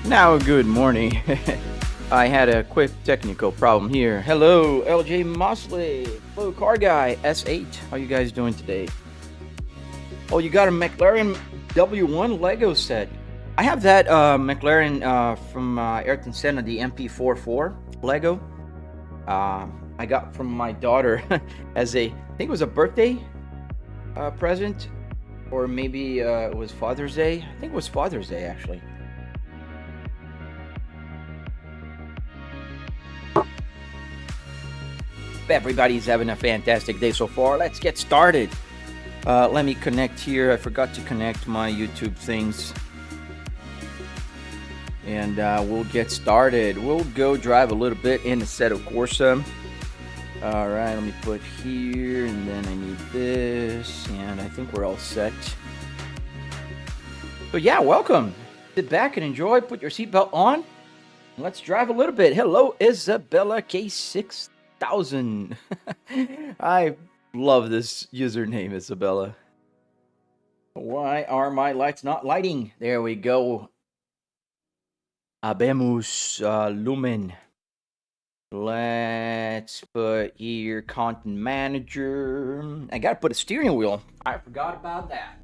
Now, good morning. I had a quick technical problem here. Hello, LJ Mosley. Hello, Car Guy S8. How you guys doing today? Oh, you got a McLaren W1 Lego set. I have that McLaren from Ayrton Senna, the MP44 Lego. I got from my daughter as I think it was a birthday present, or maybe it was Father's Day. I think it was Father's Day, actually. Everybody's having a fantastic day so far. Let's get started. Let me connect here. I forgot to connect my YouTube things. And we'll get started. We'll go drive a little bit in the Assetto Corsa. Alright, let me put here, and then I need this, and I think we're all set. But yeah, welcome. Sit back and enjoy. Put your seatbelt on. Let's drive a little bit. Hello, Isabella K6000. I love this username, Isabella. Why are my lights not lighting? There we go. Habemos lumen. Let's put here content manager. I gotta put a steering wheel. I forgot about that.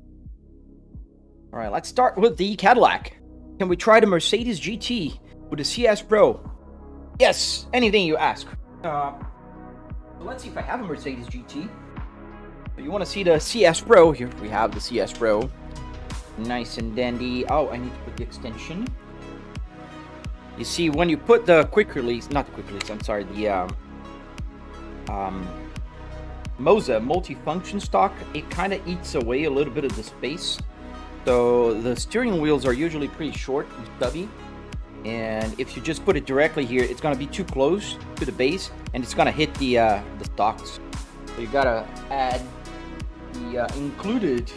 All right, let's start with the Cadillac. Can we try the Mercedes GT with the CS Pro? Yes, anything you ask. So let's see if I have a Mercedes GT. You want to see the CS Pro? Here we have the CS Pro. Nice and dandy. Oh, I need to put the extension. You see, when you put the quick release, not the quick release, I'm sorry, the Moza multifunction stock, it kind of eats away a little bit of the space. So the steering wheels are usually pretty short and stubby. And if you just put it directly here, it's going to be too close to the base, and it's going to hit the stocks. So you got to add the included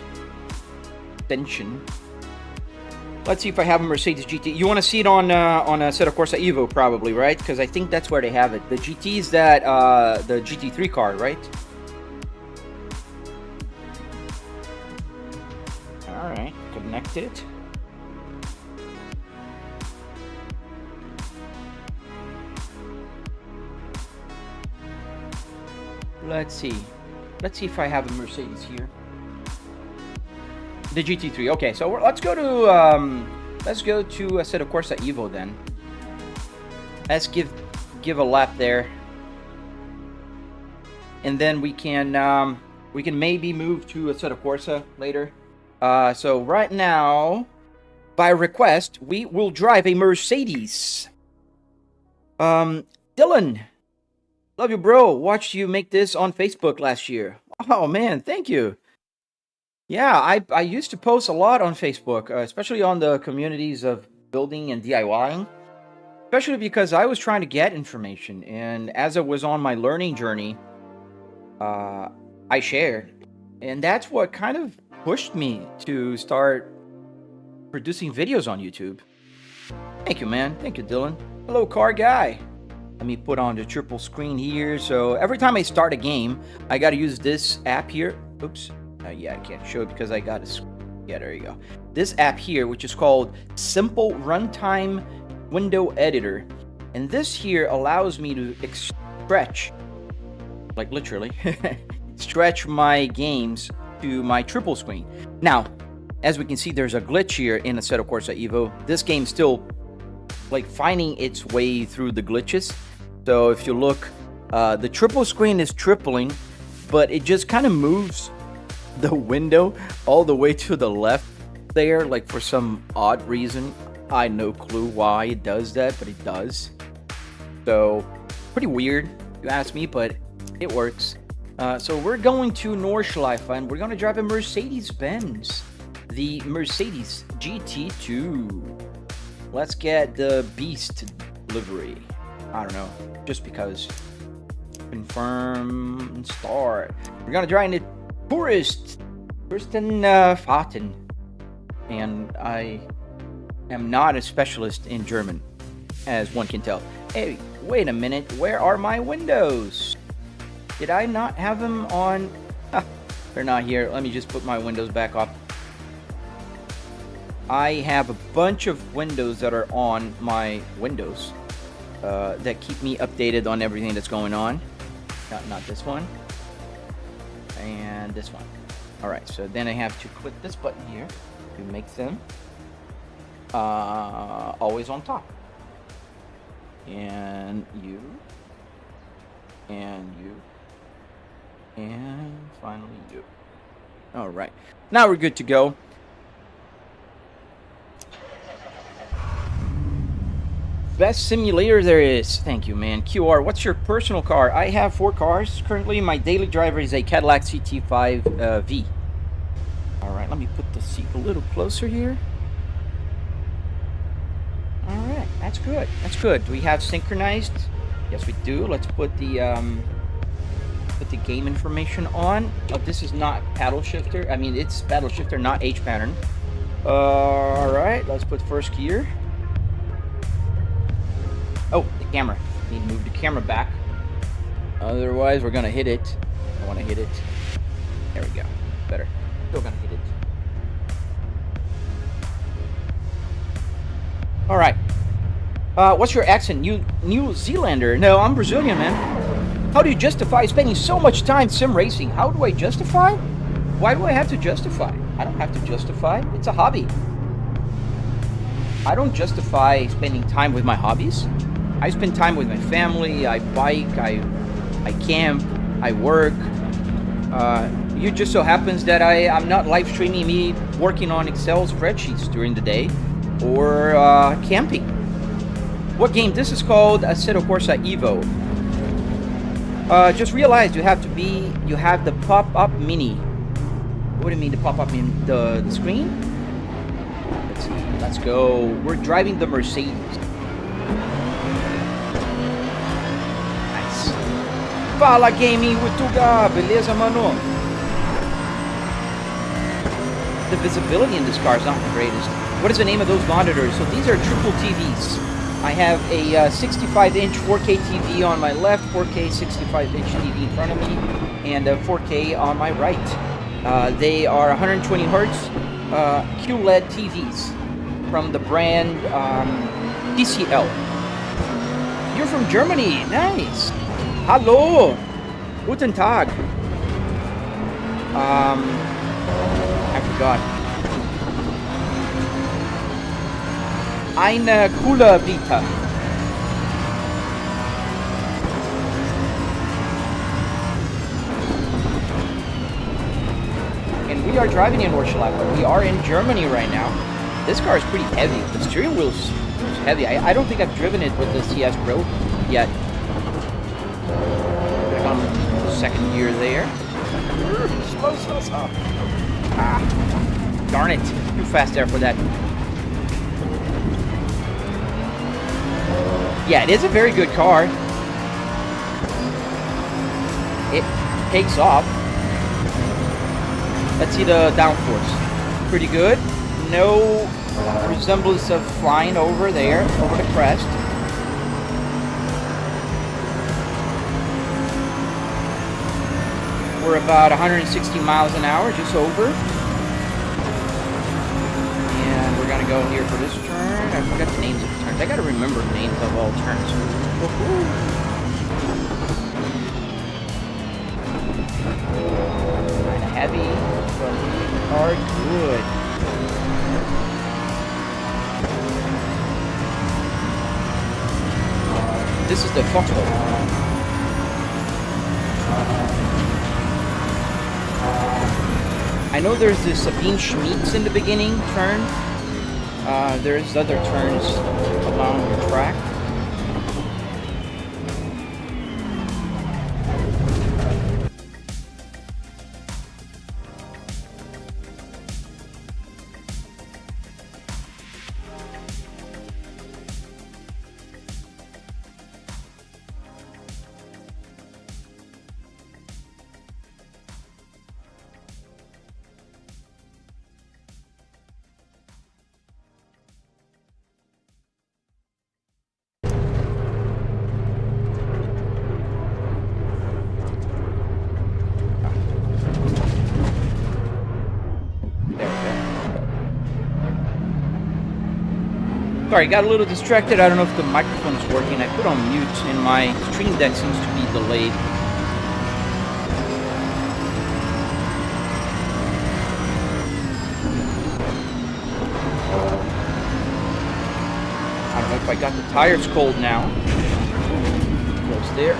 extension. Let's see if I have a Mercedes GT. You want to see it on a Assetto Corsa Evo, probably, right? Because I think that's where they have it. The GT is that the GT3 car, right? All right, connected. Let's see if I have a Mercedes here. The GT3. Okay, so let's go to Assetto Corsa Evo then. Let's give a lap there, and then we can maybe move to Assetto Corsa later. So right now, by request, we will drive a Mercedes. Dylan, love you, bro. Watched you make this on Facebook last year. Oh man, thank you. Yeah, I used to post a lot on Facebook, especially on the communities of building and DIYing, especially because I was trying to get information, and as I was on my learning journey, I shared, and that's what kind of pushed me to start producing videos on YouTube. Thank you, man. Thank you, Dylan. Hello, Car Guy. Let me put on the triple screen here. So every time I start a game, I got to use this app here. Oops. Yeah, I can't show it because I got it. Yeah, there you go. This app here, which is called Simple Runtime Window Editor. And this here allows me to stretch, like literally, stretch my games to my triple screen. Now, as we can see, there's a glitch here in Assetto Corsa Evo. This game's still like finding its way through the glitches. So if you look, the triple screen is tripling, but it just kind of moves the window all the way to the left there, like for some odd reason. I had no clue why it does that, but it does. So pretty weird, you ask me, but it works. So we're going to Nordschleife, and we're going to drive a Mercedes-Benz, the Mercedes GT2. Let's get the Beast livery. I don't know, just because. Confirm and start. We're going to drive in the Fahrten, and I am not a specialist in German, as one can tell. Hey, wait a minute, where are my windows? Did I not have them on? They're not here. Let me just put my windows back up. I have a bunch of windows that are on my Windows that keep me updated on everything that's going on. Not this one. And this one. Alright, so then I have to click this button here to make them always on top. And you. And you. And finally you. Alright. Now we're good to go. Best simulator there is. Thank you, man. QR, what's your personal car? I have 4 cars. Currently, my daily driver is a Cadillac CT5 V. Alright, let me put the seat a little closer here. Alright, that's good. That's good. Do we have synchronized? Yes, we do. Let's put the game information on. Oh, this is not paddle shifter. I mean, it's paddle shifter, not H pattern. Alright, let's put first gear. Oh, the camera. Need to move the camera back. Otherwise, we're gonna hit it. I want to hit it. There we go. Better. Still gonna hit it. All right. What's your accent? New Zealander? No, I'm Brazilian, man. How do you justify spending so much time sim racing? How do I justify? Why do I have to justify? I don't have to justify. It's a hobby. I don't justify spending time with my hobbies. I spend time with my family. I bike. I camp. I work. It just so happens that I'm not live streaming me working on Excel spreadsheets during the day or camping. What game? This is called Assetto Corsa Evo. Just realized you have the pop-up mini. What do you mean the pop-up mini? The screen? Let's go. We're driving the Mercedes. Nice. Fala Gaming with Tuga, beleza, mano? The visibility in this car is not the greatest. What is the name of those monitors? So these are triple TVs. I have a 65-inch 4K TV on my left, 4K 65-inch TV in front of me, and a 4K on my right. They are 120 hertz QLED TVs from the brand TCL. You're from Germany. Nice. Hallo. Guten Tag. I forgot. Eine coole Vita. And we are driving in Warschlag. We are in Germany right now. This car is pretty heavy. The steering wheel's heavy. I don't think I've driven it with the CS Pro yet. Back on the second gear there. Slow. Ah, darn it. Too fast there for that. Yeah, it is a very good car. It takes off. Let's see the downforce. Pretty good. No resemblance of flying over there, over the crest. We're about 160 miles an hour, just over. And we're gonna go here for this turn. I forgot the names of the turns. I gotta remember the names of all turns. Kinda heavy, but we are good. This is the Foxbow. I know there's this Sabine Schmitz in the beginning turn. There's other turns along the track. Sorry, got a little distracted. I don't know if the microphone is working. I put on mute and my stream deck seems to be delayed. I don't know if I got the tires cold now. Close there.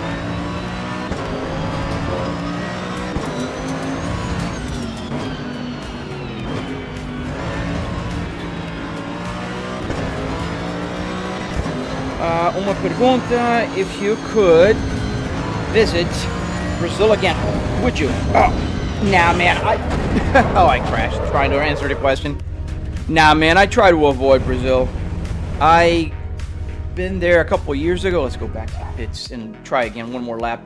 Uma pergunta, if you could visit Brazil again, would you? Oh, nah, man, oh, I crashed trying to answer the question. Nah, man, I try to avoid Brazil. I been there a couple years ago. Let's go back to the pits and try again, one more lap.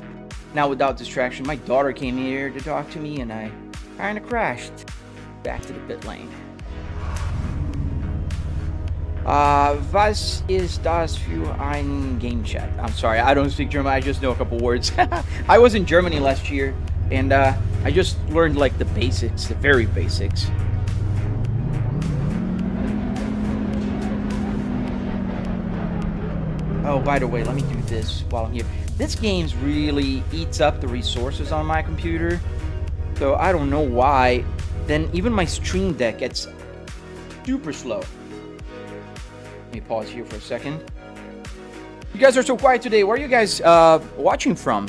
Now without distraction. My daughter came here to talk to me and I kind of crashed back to the pit lane. Was ist das für ein Game Chat? I'm sorry, I don't speak German. I just know a couple words. I was in Germany last year, and I just learned like the basics, the very basics. Oh, by the way, let me do this while I'm here. This game really eats up the resources on my computer, so I don't know why. Then even my stream deck gets super slow. Let me pause here for a second. You guys are so quiet today. Where are you guys watching from?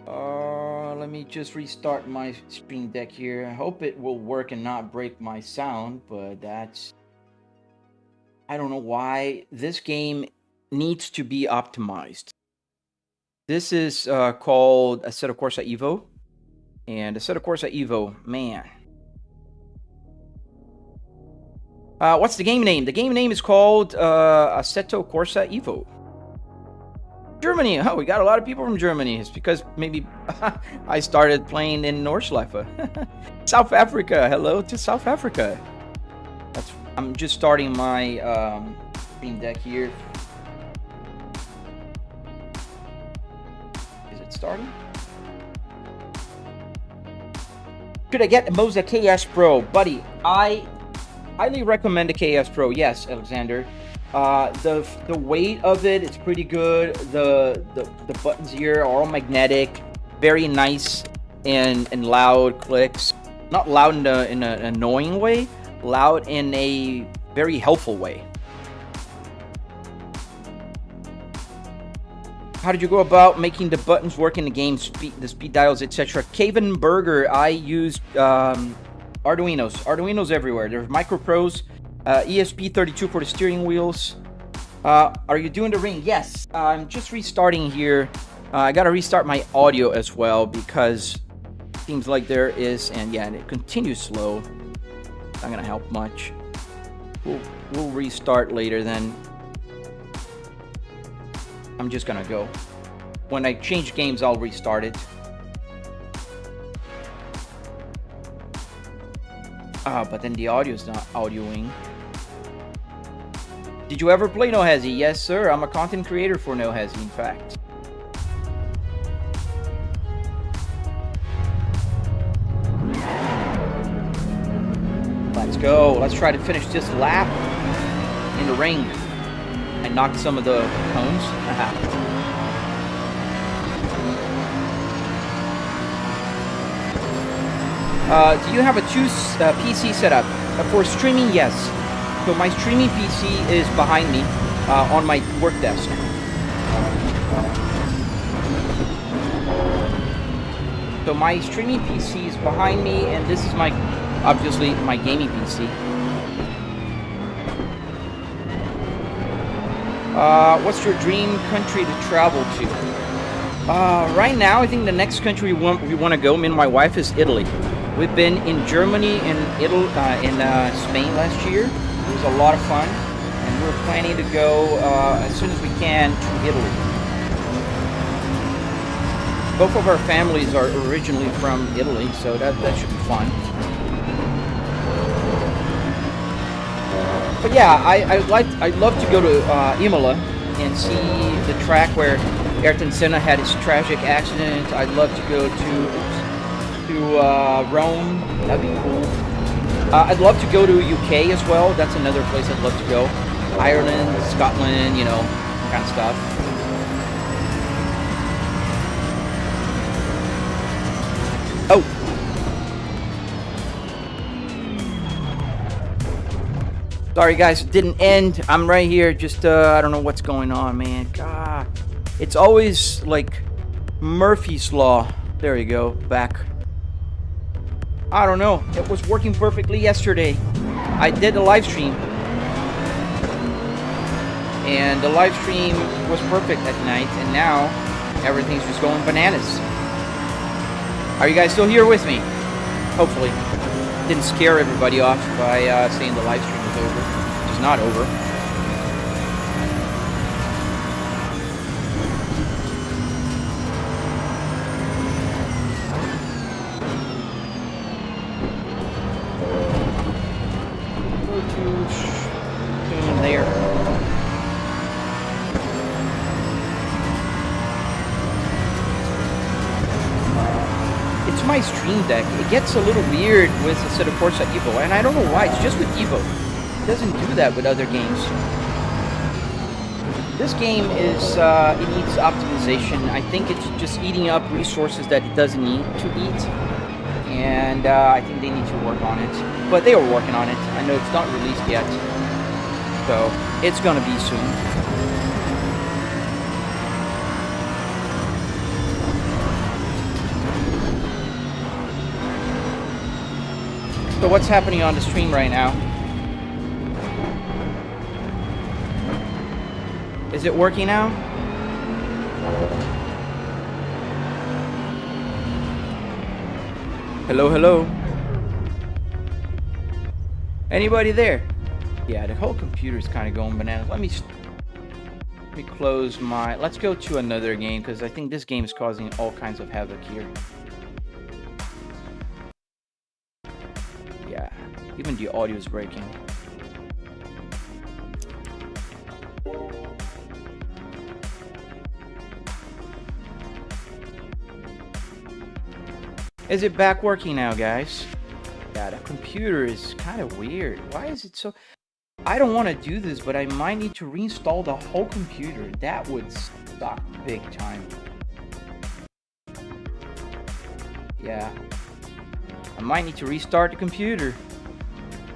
Let me just restart my stream deck here. I hope it will work and not break my sound, but that's... I don't know why this game needs to be optimized. This is called Assetto Corsa Evo. And Assetto Corsa Evo, man... what's the game name? The game name is called Assetto Corsa Evo. Germany. Oh, we got a lot of people from Germany. It's because maybe I started playing in Nordschleife. South Africa. Hello to South Africa. I'm just starting my stream deck here. Is it starting? Should I get a Moza KS Pro? Buddy, I highly recommend the KS Pro. Yes, Alexander. The weight of it is pretty good. The buttons here are all magnetic, very nice and loud clicks. Not loud in an annoying way, loud in a very helpful way. How did you go about making the buttons work in the game, the speed dials, etc.? Caven Burger, I used Arduinos everywhere. There's Micro Pros, ESP32 for the steering wheels. Are you doing the ring? Yes, I'm just restarting here. I gotta restart my audio as well because it seems like there is, and yeah, and it continues slow. Not gonna help much. We'll restart later then. I'm just gonna go. When I change games, I'll restart it. But then the audio's not audioing. Did you ever play No Hezi? Yes, sir. I'm a content creator for No Hezi, in fact. Let's go. Let's try to finish this lap in the ring. I knocked some of the cones. Do you have a PC setup? For streaming, yes. So my streaming PC is behind me on my work desk. So my streaming PC is behind me, and this is obviously my gaming PC. What's your dream country to travel to? Right now, I think the next country we want to go, me and my wife, is Italy. We've been in Germany and Italy, in Spain last year. It was a lot of fun, and we're planning to go as soon as we can to Italy. Both of our families are originally from Italy, so that should be fun. But yeah, I'd love to go to Imola and see the track where Ayrton Senna had his tragic accident. I'd love to go to Rome. That'd be cool. I'd love to go to UK as well. That's another place I'd love to go. Ireland, Scotland, you know, kind of stuff. Oh. Sorry guys, it didn't end. I'm right here. Just I don't know what's going on, man. God. It's always like Murphy's Law. There you go. Back. I don't know. It was working perfectly yesterday. I did a live stream. And the live stream was perfect at night. And now everything's just going bananas. Are you guys still here with me? Hopefully. Didn't scare everybody off by saying the live stream was over. Which is not over. There. It's my Stream Deck. It gets a little weird with a set of ports at Evo, and I don't know why. It's just with Evo. It doesn't do that with other games. This game is, it needs optimization. I think it's just eating up resources that it doesn't need to eat. And I think they need to work on it. But they are working on it. I know it's not released yet. So, it's gonna be soon. So what's happening on the stream right now? Is it working now? Hello, hello. Anybody there? Yeah, the whole computer is kind of going bananas. Let me close my... Let's go to another game, because I think this game is causing all kinds of havoc here. Yeah, even the audio is breaking. Is it back working now, guys? Yeah, the computer is kind of weird. Why is it so... I don't want to do this, but I might need to reinstall the whole computer. That would suck big time. Yeah. I might need to restart the computer.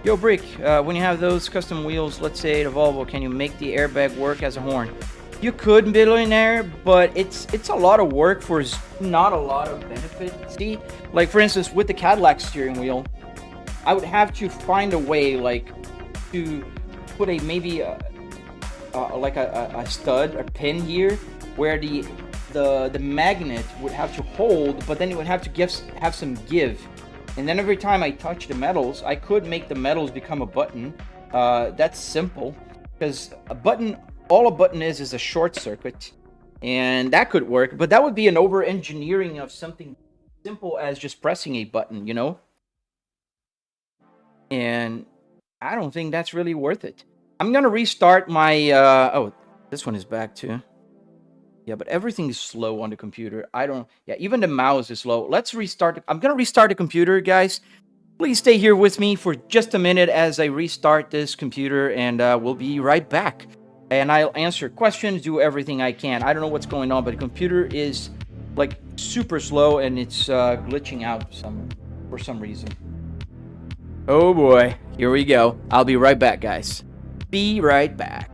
Yo, Brick, when you have those custom wheels, let's say the Volvo, can you make the airbag work as a horn? You could, Billionaire, but it's a lot of work for not a lot of benefit. See? Like, for instance, with the Cadillac steering wheel, I would have to find a way, like, to put a maybe like a stud or pin here where the magnet would have to hold, but then it would have to have some give, and then every time I touch the metals, I could make the metals become a button. That's simple, because all a button is a short circuit, and that could work, but that would be an over engineering of something simple as just pressing a button, you know. And I don't think that's really worth it. I'm gonna restart my oh, this one is back too. Yeah, but everything is slow on the computer. Yeah, even the mouse is slow. Let's restart. I'm gonna restart the computer, guys. Please stay here with me for just a minute as I restart this computer, and we'll be right back. And I'll answer questions, do everything I can. I don't know what's going on, but the computer is like super slow, and it's glitching out for some reason. Oh boy, here we go. I'll be right back, guys. Be right back.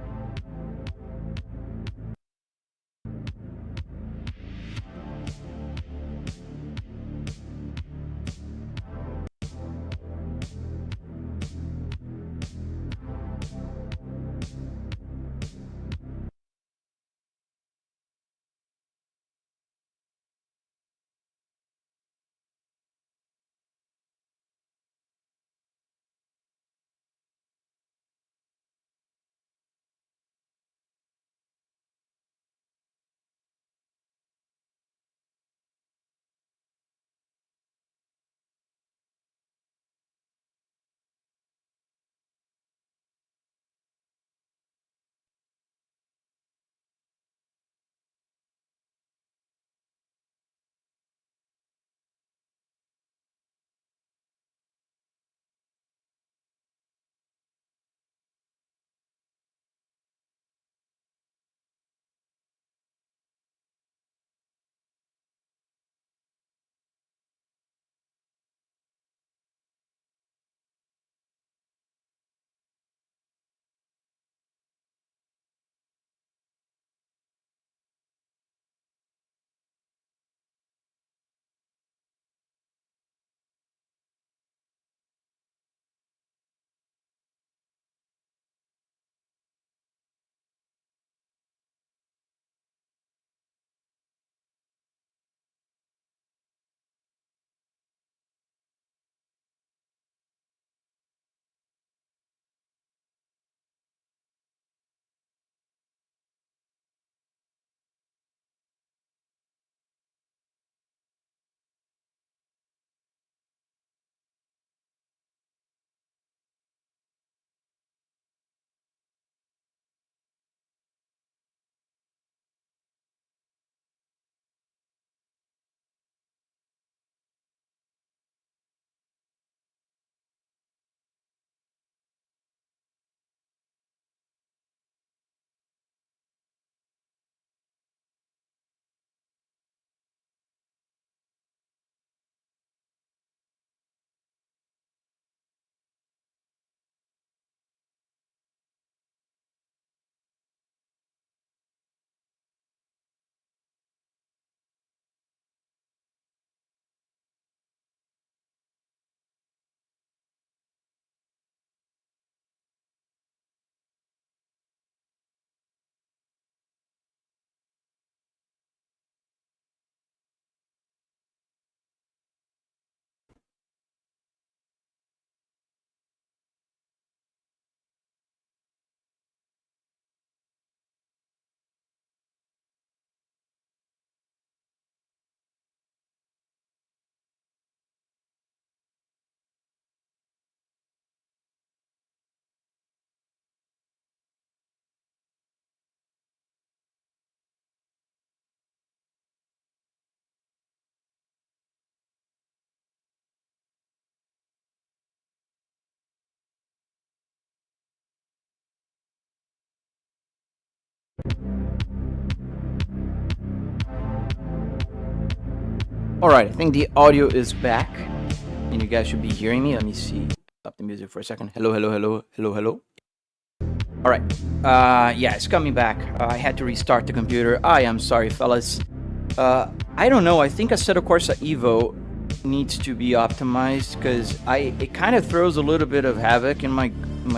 All right, I think the audio is back, and you guys should be hearing me. Let me see. Stop the music for a second. Hello, hello, hello, hello, hello. All right. Yeah, it's coming back. I had to restart the computer. I am sorry, fellas. I don't know. I think Assetto Corsa Evo needs to be optimized because it kind of throws a little bit of havoc in my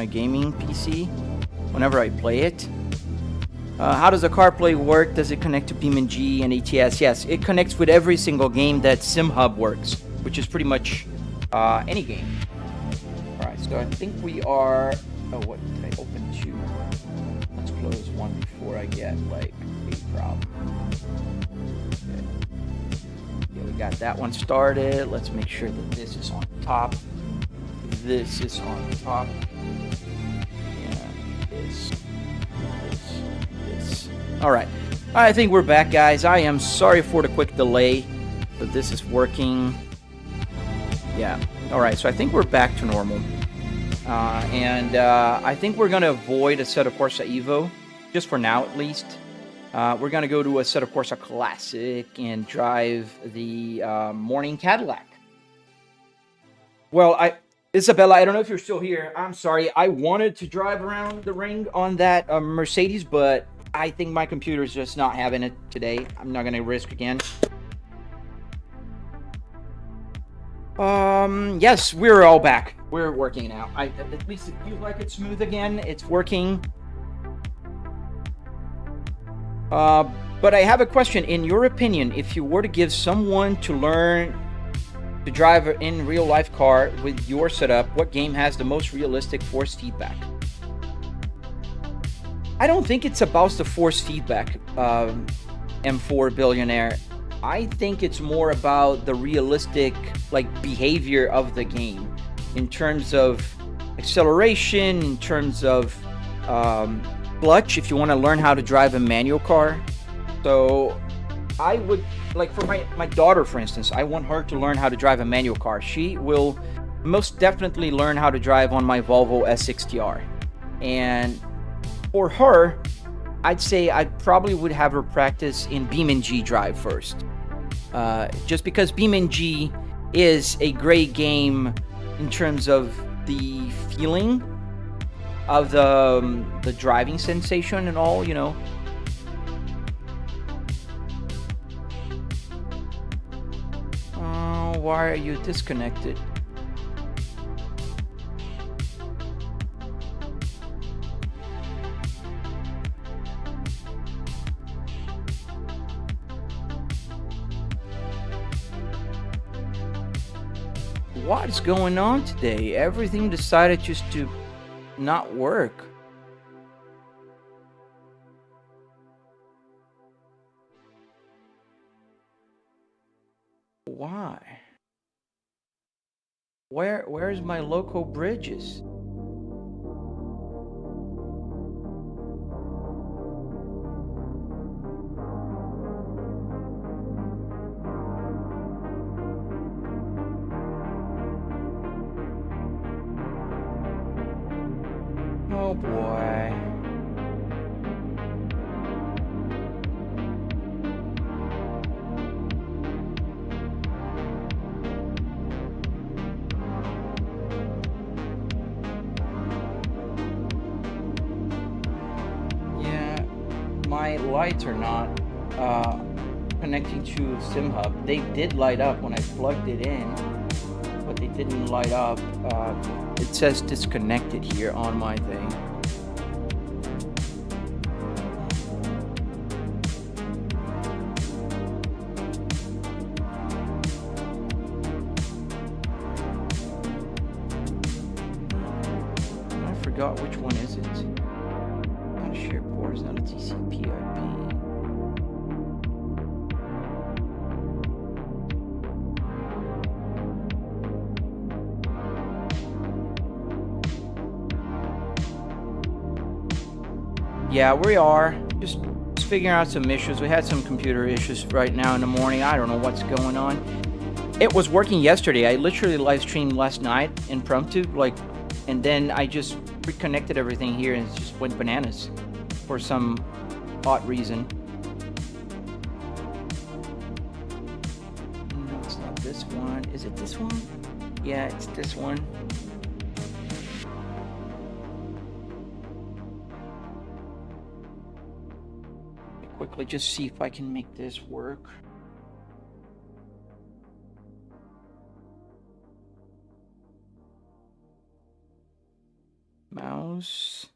gaming PC whenever I play it. How does the CarPlay work? Does it connect to BeamNG and ATS? Yes, it connects with every single game that SimHub works, which is pretty much any game. All right, so I think we are. Oh, what did I open two? Let's close one before I get like a problem. Okay. Yeah, we got that one started. Let's make sure that this is on top. This is on top. Yeah, this. All right, I think we're back, guys. I am sorry for the quick delay, but this is working. Yeah. All right, so I think we're back to normal. I think we're going to avoid Assetto Corsa Evo, just for now at least. We're going to go to Assetto Corsa Classic and drive the Morning Cadillac. Well, Isabella, I don't know if you're still here. I'm sorry. I wanted to drive around the ring on that Mercedes, but I think my computer's just not having it today. I'm not going to risk again. Yes, we're all back. We're working now. At least it feels like it's smooth again. It's working. But I have a question. In your opinion, if you were to give someone to learn to drive in real life car with your setup, what game has the most realistic force feedback? I don't think it's about the force feedback, M4 Billionaire. I think it's more about the realistic behavior of the game in terms of acceleration, in terms of clutch, if you want to learn how to drive a manual car. So I would, for my daughter, for instance, I want her to learn how to drive a manual car. She will most definitely learn how to drive on my Volvo S60R. And for her, I'd say I probably would have her practice in BeamNG drive first. Just because BeamNG is a great game in terms of the feeling of the driving sensation and all, you know. Why are you disconnected? What's going on today? Everything decided just to not work. Why? Where's my local bridges? Oh boy. Yeah, my lights are not connecting to SimHub. They did light up when I plugged it in, but they didn't light up. It says disconnected here on my thing. I forgot which one is it. Not a shared port, it's not a TCP IP. Yeah, we are just figuring out some issues. We had some computer issues right now in the morning. I don't know what's going on. It was working yesterday. I literally live streamed last night impromptu, and then I just reconnected everything here and it just went bananas for some odd reason. No, it's not this one. Is it this one? Yeah, it's this one. Quickly just see if I can make this work. Mouse.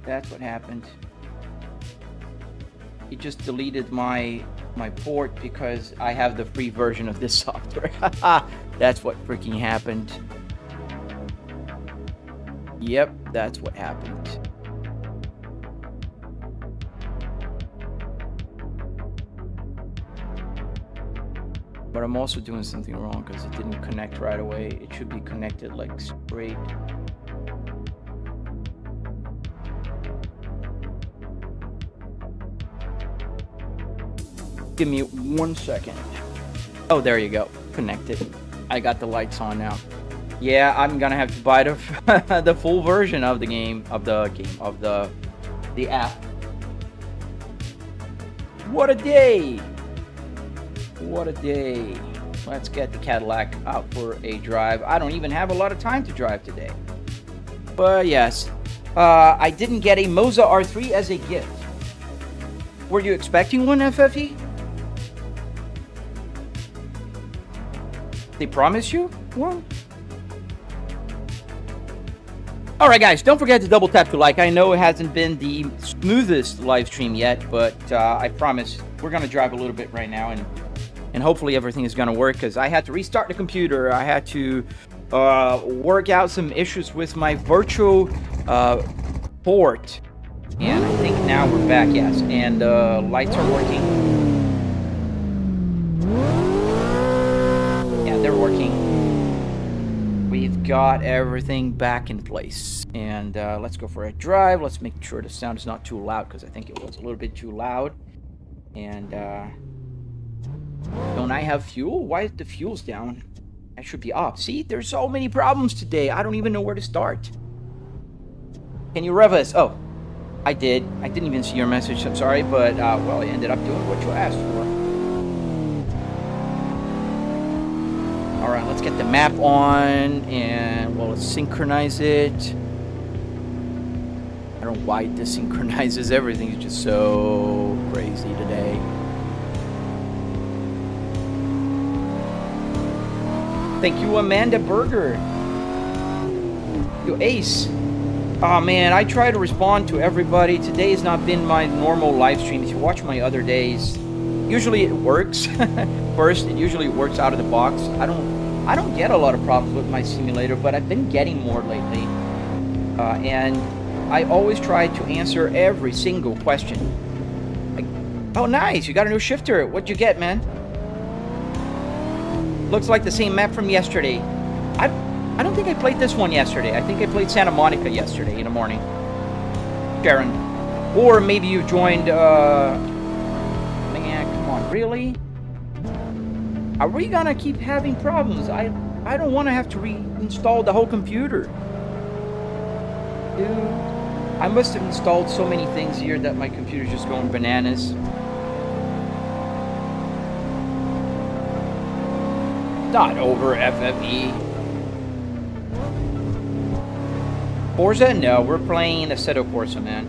That's what happened. He just deleted my port because I have the free version of this software. That's what freaking happened. Yep, that's what happened. But I'm also doing something wrong because it didn't connect right away. It should be connected like straight. Give me 1 second. Oh, there you go. Connected. I got the lights on now. Yeah, I'm gonna have to buy the the full version of the app. What a day! What a day! Let's get the Cadillac out for a drive. I don't even have a lot of time to drive today. But yes, I didn't get a Moza R3 as a gift. Were you expecting one, FFE? They promise you one? Alright guys, don't forget to double tap to like. I know it hasn't been the smoothest live stream yet, but I promise we're going to drive a little bit right now, and hopefully everything is going to work, because I had to restart the computer. I had to work out some issues with my virtual port, and I think now we're back, yes, and lights are working. They're working. We've got everything back in place, and let's go for a drive. Let's make sure the sound is not too loud, because I think it was a little bit too loud. And don't I have fuel? Why is the fuel's down? That should be up. See, there's so many problems today. I don't even know where to start. Can you rev us? Oh, I did. I didn't even see your message. I'm sorry, but well, I ended up doing what you asked for. Alright, let's get the map on, and well, let's synchronize it. I don't know why this synchronizes everything. It's just so crazy today. Thank you, Amanda Berger. You ace. Oh man, I try to respond to everybody. Today has not been my normal live stream. If you watch my other days, usually it works. First, it usually works out of the box. I don't get a lot of problems with my simulator, but I've been getting more lately. And I always try to answer every single question. Oh, nice! You got a new shifter. What'd you get, man? Looks like the same map from yesterday. I don't think I played this one yesterday. I think I played Santa Monica yesterday in the morning. Sharon. Or maybe you joined, man, come on, really? Are we gonna keep having problems? I don't want to have to reinstall the whole computer. Dude, I must have installed so many things here that my computer's just going bananas. Not over, FFE. Forza? No, we're playing Assetto Corsa, man.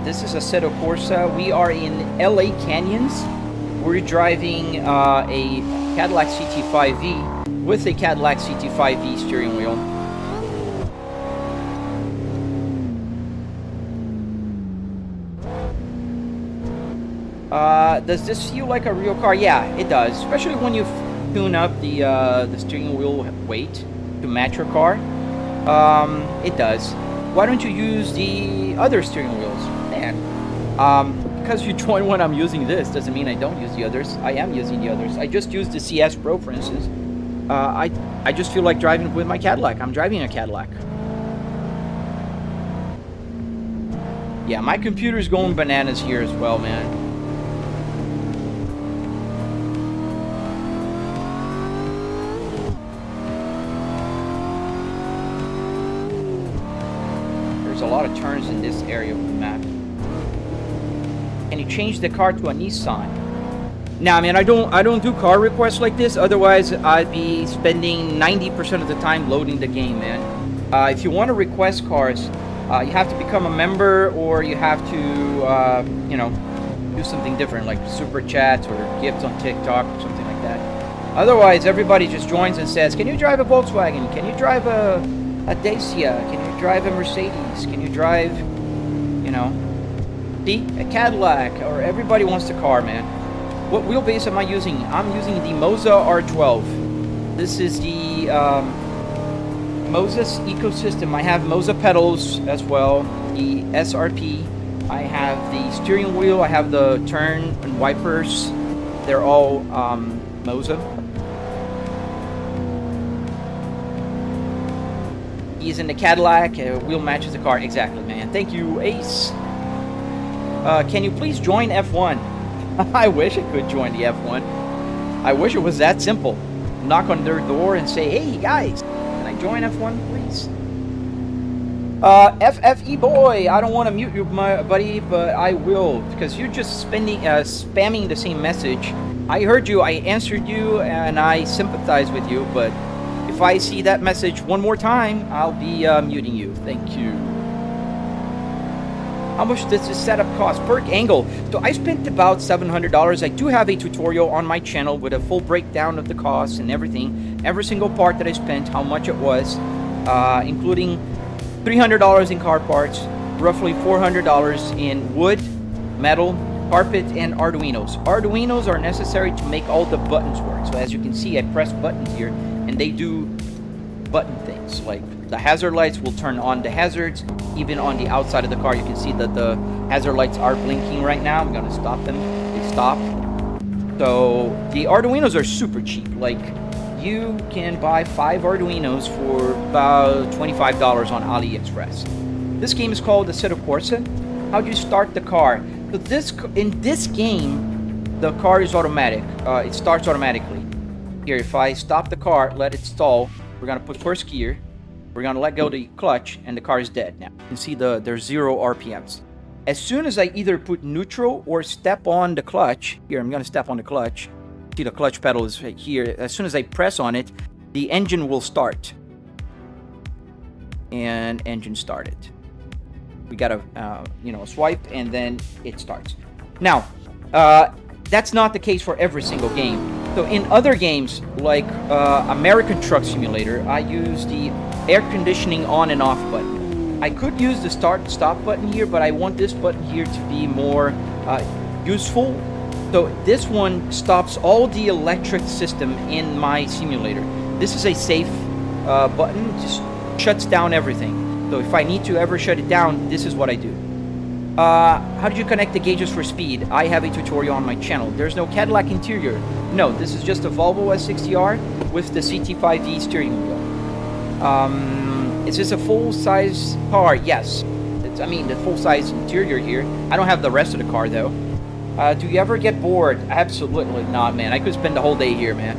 This is Assetto Corsa. We are in LA Canyons. We're driving a Cadillac CT5V with a Cadillac CT5V steering wheel. Does this feel like a real car? Yeah, it does. Especially when you tune up the steering wheel weight to match your car. It does. Why don't you use the other steering wheels? Man, because you join when I'm using this doesn't mean I don't use the others. I am using the others. I just used the CS Pro, for instance. I just feel like driving with my Cadillac. I'm driving a Cadillac. Yeah, my computer's going bananas here as well, man. There's a lot of turns in this area of the map. Can you change the car to a Nissan? Nah, man, I don't do car requests like this. Otherwise, I'd be spending 90% of the time loading the game, man. If you want to request cars, you have to become a member, or you have to, you know, do something different, like super chats or gifts on TikTok or something like that. Otherwise, everybody just joins and says, "Can you drive a Volkswagen? Can you drive a Dacia? Can you drive a Mercedes? Can you drive, you know, see, a Cadillac?" Or everybody wants the car, man. What wheelbase am I using? I'm using the Moza R12. This is the Moza's ecosystem. I have Moza pedals as well, the SRP. I have the steering wheel. I have the turn and wipers. They're all Moza. He's in the Cadillac. Wheel matches the car. Exactly, man. Thank you, Ace. Can you please join F1? I wish I could join the F1. I wish it was that simple. Knock on their door and say, "Hey, guys, can I join F1, please?" FFE boy, I don't want to mute you, my buddy, but I will, because you're just spamming the same message. I heard you, I answered you, and I sympathize with you, but if I see that message one more time, I'll be muting you. Thank you. How much does this setup cost? Per angle. So I spent about $700. I do have a tutorial on my channel with a full breakdown of the costs and everything. Every single part that I spent, how much it was, including $300 in car parts, roughly $400 in wood, metal, carpet, and arduinos. Arduinos are necessary to make all the buttons work. So as you can see, I press buttons here, and they do button things. Like the hazard lights will turn on the hazards. Even on the outside of the car, you can see that the hazard lights are blinking right now. I'm gonna stop them. They stop. So the arduinos are super cheap. Like, you can buy 5 arduinos for about $25 on AliExpress. This game is called Assetto Corsa. How do you start the car? So in this game, the car is automatic. It starts automatically. Here, if I stop the car, let it stall, we're gonna put first gear. We're gonna let go the clutch, and the car is dead now. You can see there's 0 RPMs. As soon as I either put neutral or step on the clutch, here I'm gonna step on the clutch. See, the clutch pedal is right here. As soon as I press on it, the engine will start. And engine started. We got a swipe, and then it starts. Now, that's not the case for every single game. So in other games, like American Truck Simulator, I use the air conditioning on and off button. I could use the start stop button here, but I want this button here to be more useful. So this one stops all the electric system in my simulator. This is a safe button, just shuts down everything. So if I need to ever shut it down, this is what I do. How did you connect the gauges for speed? I have a tutorial on my channel. There's no Cadillac interior. No, this is just a Volvo S60R with the CT5V steering wheel. Is this a full-size car? Yes. The full-size interior here. I don't have the rest of the car, though. Do you ever get bored? Absolutely not, man. I could spend the whole day here, man.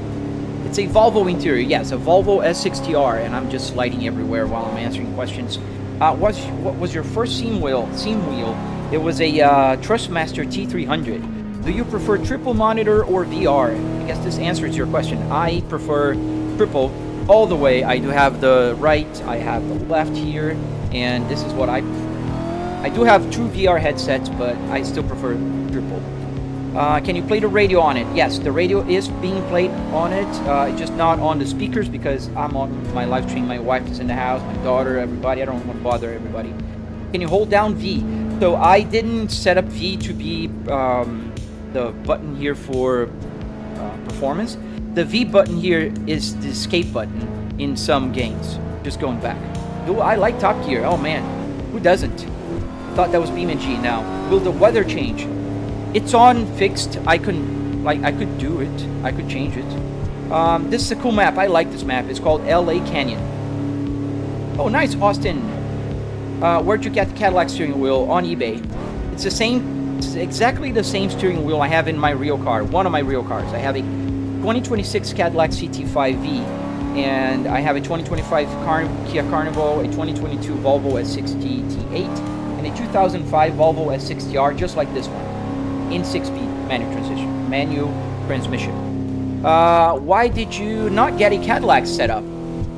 It's a Volvo interior. Yes, a Volvo S60R, and I'm just sliding everywhere while I'm answering questions. What was your first seam wheel? It was a Trustmaster T300. Do you prefer triple monitor or VR? I guess this answers your question. I prefer triple all the way. I do have the right, I have the left here, and this is what I prefer. I do have 2 VR headsets, but I still prefer triple. Can you play the radio on it? Yes, the radio is being played on it, just not on the speakers because I'm on my live stream. My wife is in the house, my daughter, everybody. I don't want to bother everybody. Can you hold down V? So I didn't set up V to be the button here for performance. The V button here is the escape button in some games. Just going back. Do I like Top Gear? Oh man, who doesn't? Thought that was BeamNG. Now, will the weather change? It's on fixed. I could do it. I could change it. This is a cool map. I like this map. It's called LA Canyon. Oh, nice, Austin. Where'd you get the Cadillac steering wheel? On eBay. It's the same, it's exactly the same steering wheel I have in my real car. One of my real cars. I have a 2026 Cadillac CT5V, and I have a 2025 Kia Carnival, a 2022 Volvo S60 T8, and a 2005 Volvo S60R, just like this one, in 6-speed manual transmission. Why did you not get a Cadillac setup?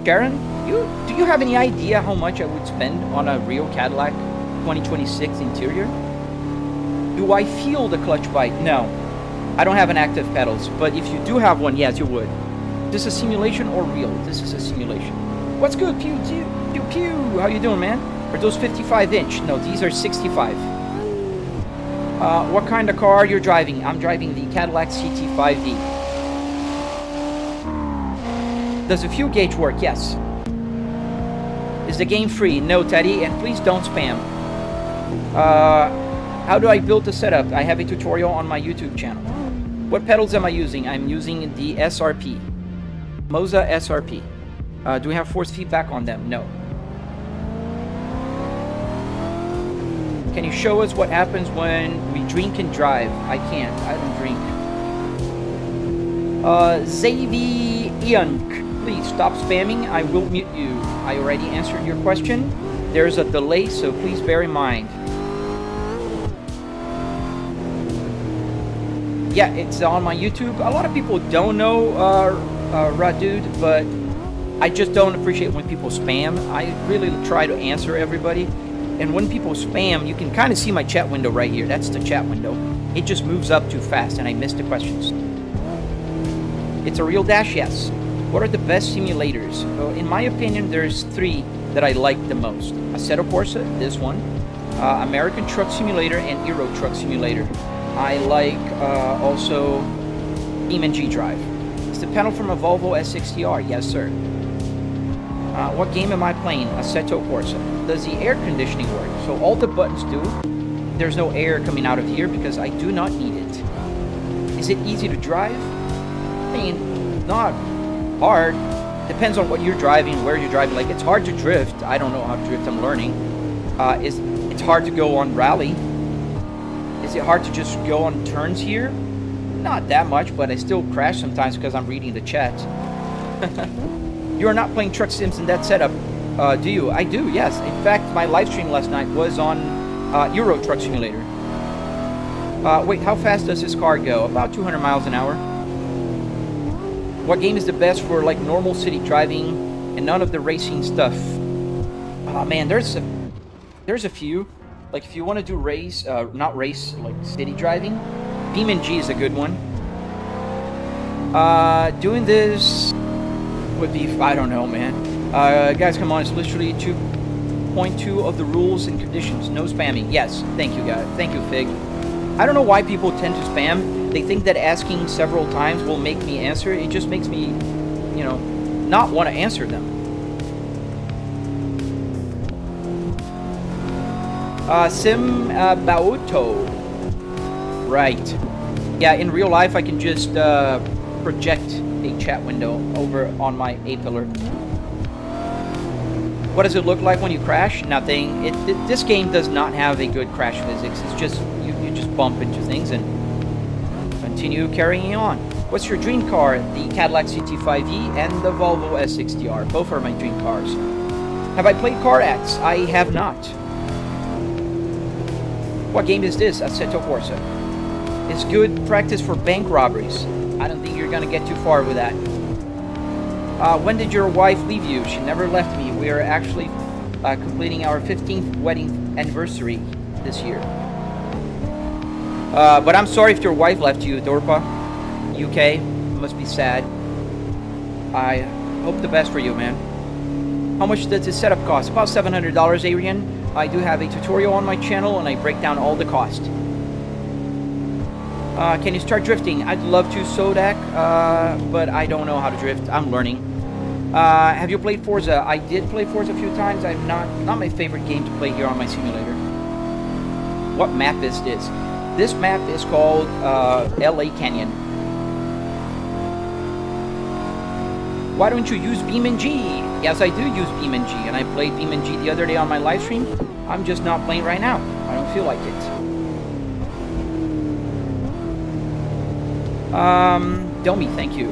Sharon, do you have any idea how much I would spend on a real Cadillac 2026 interior? Do I feel the clutch bite? No. I don't have an active pedals, but if you do have one, yes, you would. Is this a simulation or real? This is a simulation. What's good, pew, pew, pew, pew? How you doing, man? Are those 55-inch? No, these are 65. What kind of car you're driving? I'm driving the Cadillac CT5V. Does the fuel gauge work? Yes. Is the game free? No, Teddy, and please don't spam. How do I build the setup? I have a tutorial on my YouTube channel. What pedals am I using? I'm using the SRP. Moza SRP. Do we have force feedback on them? No. Can you show us what happens when we drink and drive? I can't. I don't drink. Xavier, please stop spamming. I will mute you. I already answered your question. There's a delay, so please bear in mind. Yeah, it's on my YouTube. A lot of people don't know Radude, but I just don't appreciate when people spam. I really try to answer everybody. And when people spam, you can kind of see my chat window right here. That's the chat window. It just moves up too fast and I miss the questions. It's a real dash, yes. What are the best simulators? Well, in my opinion, there's 3 that I like the most. Assetto Corsa, this one. American Truck Simulator and Euro Truck Simulator. I like also BeamNG Drive. Is the panel from a Volvo S60R? Yes, sir. What game am I playing? Assetto Corsa. Does the air conditioning work? So all the buttons do. There's no air coming out of here because I do not need it. Is it easy to drive? I mean, not hard. Depends on what you're driving, where you're driving. Like, it's hard to drift. I don't know how to drift. I'm learning. It's hard to go on rally. Is it hard to just go on turns here? Not that much, but I still crash sometimes because I'm reading the chat. You are not playing Truck Sims in that setup, do you? I do, yes. In fact, my live stream last night was on Euro Truck Simulator. Wait, how fast does this car go? About 200 miles an hour. What game is the best for like normal city driving and none of the racing stuff? Oh man, there's a few. Like if you want to do race, not race, like city driving, BeamNG is a good one. Doing this would be, I don't know, man. Guys, come on, it's literally 2.2 of the rules and conditions. No spamming. Yes, thank you, guys. Thank you, Fig. I don't know why people tend to spam. They think that asking several times will make me answer. It just makes me, you know, not want to answer them. Sim Bauto. Right. Yeah, in real life, I can just project a chat window over on my A-pillar. What does it look like when you crash? Nothing. This game does not have a good crash physics. It's just, you just bump into things and continue carrying on. What's your dream car? The Cadillac CT5V and the Volvo S60R. Both are my dream cars. Have I played Car X? I have not. What game is this? Assetto Corsa. It's good practice for bank robberies. I don't think you're gonna get too far with that. When did your wife leave you? She never left me. We are actually completing our 15th wedding anniversary this year. But I'm sorry if your wife left you, Dorpa. UK. Must be sad. I hope the best for you, man. How much does this setup cost? About $700, Arian. I do have a tutorial on my channel and I break down all the cost. Can you start drifting? I'd love to, Sodak, but I don't know how to drift. I'm learning. Have you played Forza? I did play Forza a few times. I'm not my favorite game to play here on my simulator. What map is this? This map is called LA Canyon. Why don't you use BeamNG? Yes, I do use BeamNG, and I played BeamNG the other day on my live stream. I'm just not playing right now. I don't feel like it. Domi, thank you.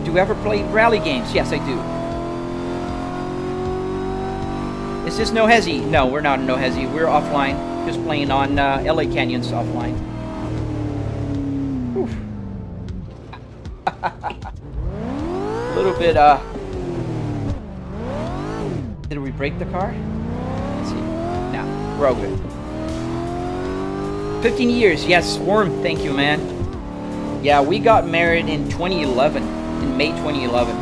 Do you ever play rally games? Yes, I do. Is this No Hezi? No, we're not in No Hezi. We're offline. Just playing on LA Canyons offline. Oof. A little bit, Did we break the car? Let's see. No, we're all good. 15 years. Yes, Worm, thank you, man. Yeah, we got married in 2011. In May 2011.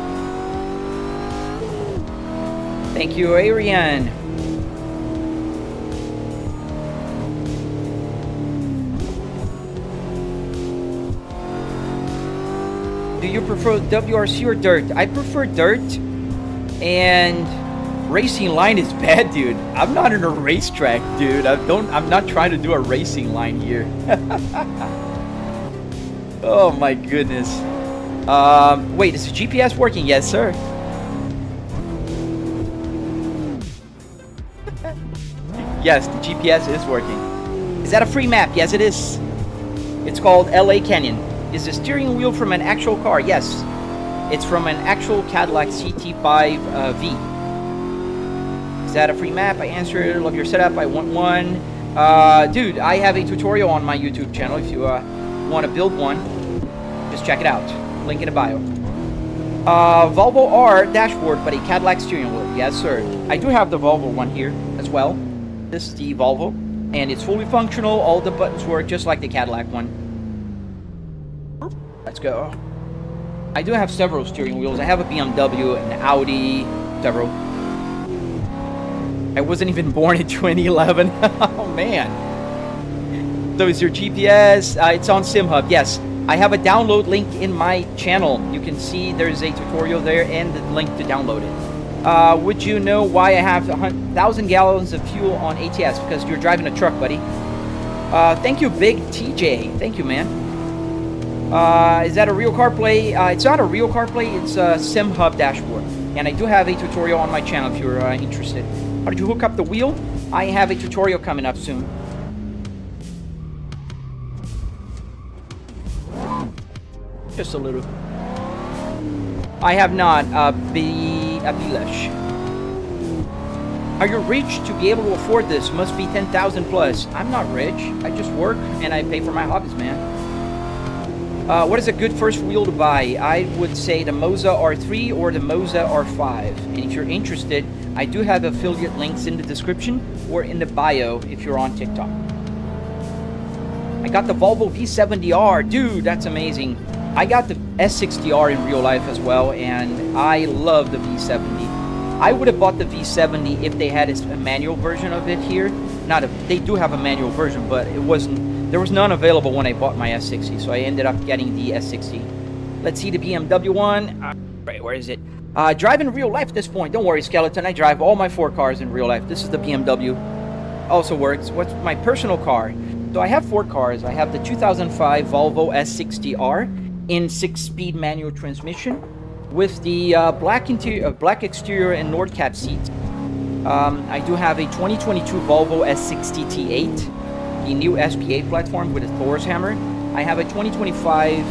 Thank you, Ariane. Do you prefer WRC or dirt? I prefer dirt, and racing line is bad, dude. I'm not in a racetrack, dude. I'm not trying to do a racing line here. Oh my goodness. Wait, is the GPS working? Yes, sir. Yes, the GPS is working. Is that a free map? Yes, it is. It's called LA Canyon. Is the steering wheel from an actual car? Yes. It's from an actual Cadillac CT5V. Is that a free map? I answered. Love your setup. I want one. Dude, I have a tutorial on my YouTube channel. If you want to build one, just check it out. Link in the bio. Volvo R dashboard, but a Cadillac steering wheel. Yes, sir. I do have the Volvo one here as well. This is the Volvo, and it's fully functional. All the buttons work just like the Cadillac one. Let's go. I do have several steering wheels. I have a BMW, an Audi, several. I wasn't even born in 2011. Oh, man. So is your GPS? It's on SimHub. Yes. I have a download link in my channel. You can see there's a tutorial there and the link to download it. Would you know why I have 1,000 gallons of fuel on ATS? Because you're driving a truck, buddy. Thank you, Big TJ. Thank you, man. Is that a real CarPlay? It's not a real CarPlay. It's a SimHub dashboard. And I do have a tutorial on my channel if you're interested. How did you hook up the wheel? I have a tutorial coming up soon. Just a little. I have not. Abilesh. Are you rich to be able to afford this? Must be 10,000 plus. I'm not rich. I just work and I pay for my hobbies, man. What is a good first wheel to buy? I would say the Moza R3 or the Moza R5. And if you're interested, I do have affiliate links in the description or in the bio if you're on TikTok. I got the Volvo V70R. Dude, that's amazing. I got the S60R in real life as well, and I love the V70. I would have bought the V70 if they had a manual version of it here. They do have a manual version, but it wasn't. There was none available when I bought my S60, so I ended up getting the S60. Let's see the BMW one. Right, where is it? Drive in real life at this point. Don't worry, Skeleton. I drive all my 4 cars in real life. This is the BMW. Also works. What's my personal car? So I have 4 cars. I have the 2005 Volvo S60R in 6-speed manual transmission with the black exterior and Nordcap seats. I do have a 2022 Volvo S60T8. The new SPA platform with a Thor's hammer. I have a 2025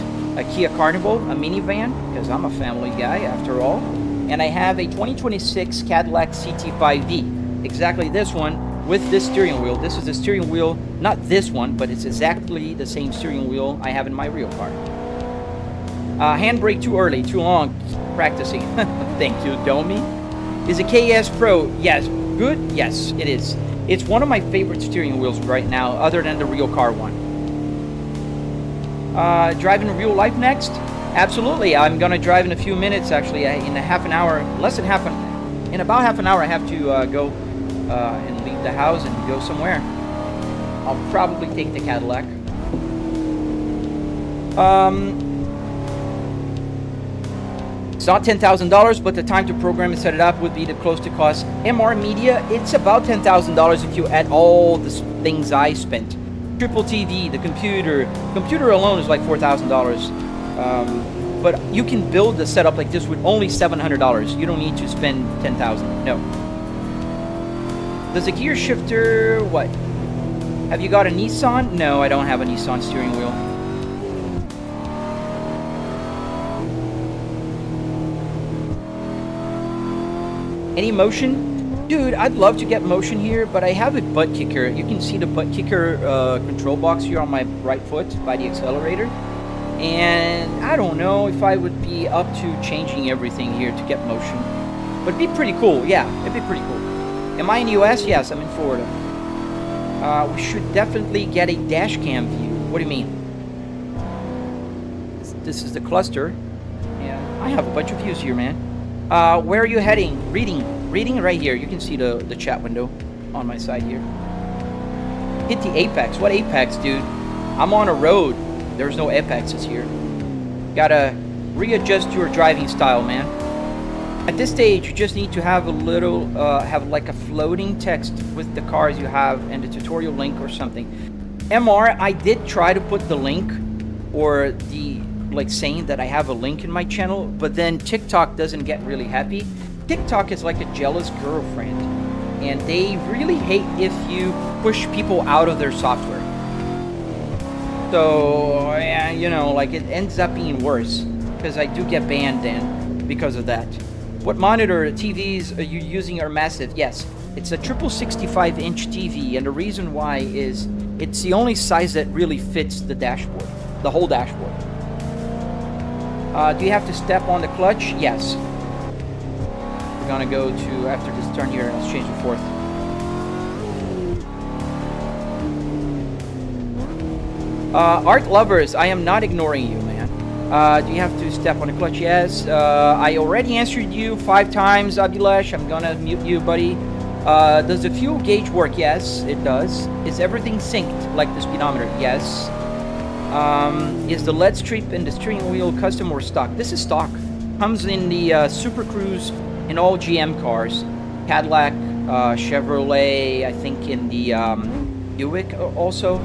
Kia Carnival, a minivan, because I'm a family guy after all. And I have a 2026 Cadillac CT5V, exactly this one, with this steering wheel. This is the steering wheel, not this one, but it's exactly the same steering wheel I have in my real car. Handbrake too early, too long, practicing. Thank you, Domi. Is a KS Pro? Yes. Good? Yes, it is. It's one of my favorite steering wheels right now, other than the real car one. Driving real life next? Absolutely. I'm going to drive in a few minutes, actually, in a half an hour, in about half an hour I have to go and leave the house and go somewhere. I'll probably take the Cadillac. It's not $10,000, but the time to program and set it up would be the close to cost. MR Media, it's about $10,000 if you add all the things I spent. Triple TV, the computer alone is like $4,000. But you can build a setup like this with only $700. You don't need to spend $10,000. No. Does a gear shifter what? Have you got a Nissan? No, I don't have a Nissan steering wheel. Any motion? Dude, I'd love to get motion here, but I have a Buttkicker. You can see the Buttkicker control box here on my right foot by the accelerator. And I don't know if I would be up to changing everything here to get motion. But it'd be pretty cool. Yeah, it'd be pretty cool. Am I in the US? Yes, I'm in Florida. We should definitely get a dash cam view. What do you mean? This is the cluster. Yeah, I have a bunch of views here, man. Where are you heading? Reading right here. You can see the chat window on my side here. Hit the apex. What apex, dude? I'm on a road. There's no apexes here. Gotta readjust your driving style, man. At this stage, you just need to have a little, have like a floating text with the cars you have and the tutorial link or something. MR, I did try to put the link or the, like saying that I have a link in my channel, but then TikTok doesn't get really happy. TikTok is like a jealous girlfriend, and they really hate if you push people out of their software. So, yeah, you know, like it ends up being worse because I do get banned then because of that. What monitor TVs are you using are massive? Yes, it's a triple 65-inch TV, and the reason why is it's the only size that really fits the dashboard, the whole dashboard. Do you have to step on the clutch? Yes. We're gonna go to, after this turn here, let's change to fourth. Art lovers, I am not ignoring you, man. Do you have to step on the clutch? Yes. I already answered you 5 times, Abhilash. I'm gonna mute you, buddy. Does the fuel gauge work? Yes, it does. Is everything synced, like the speedometer? Yes. Is the LED strip in the steering wheel custom or stock? This is stock. Comes in the Super Cruise in all GM cars. Cadillac, Chevrolet, I think in the Buick also.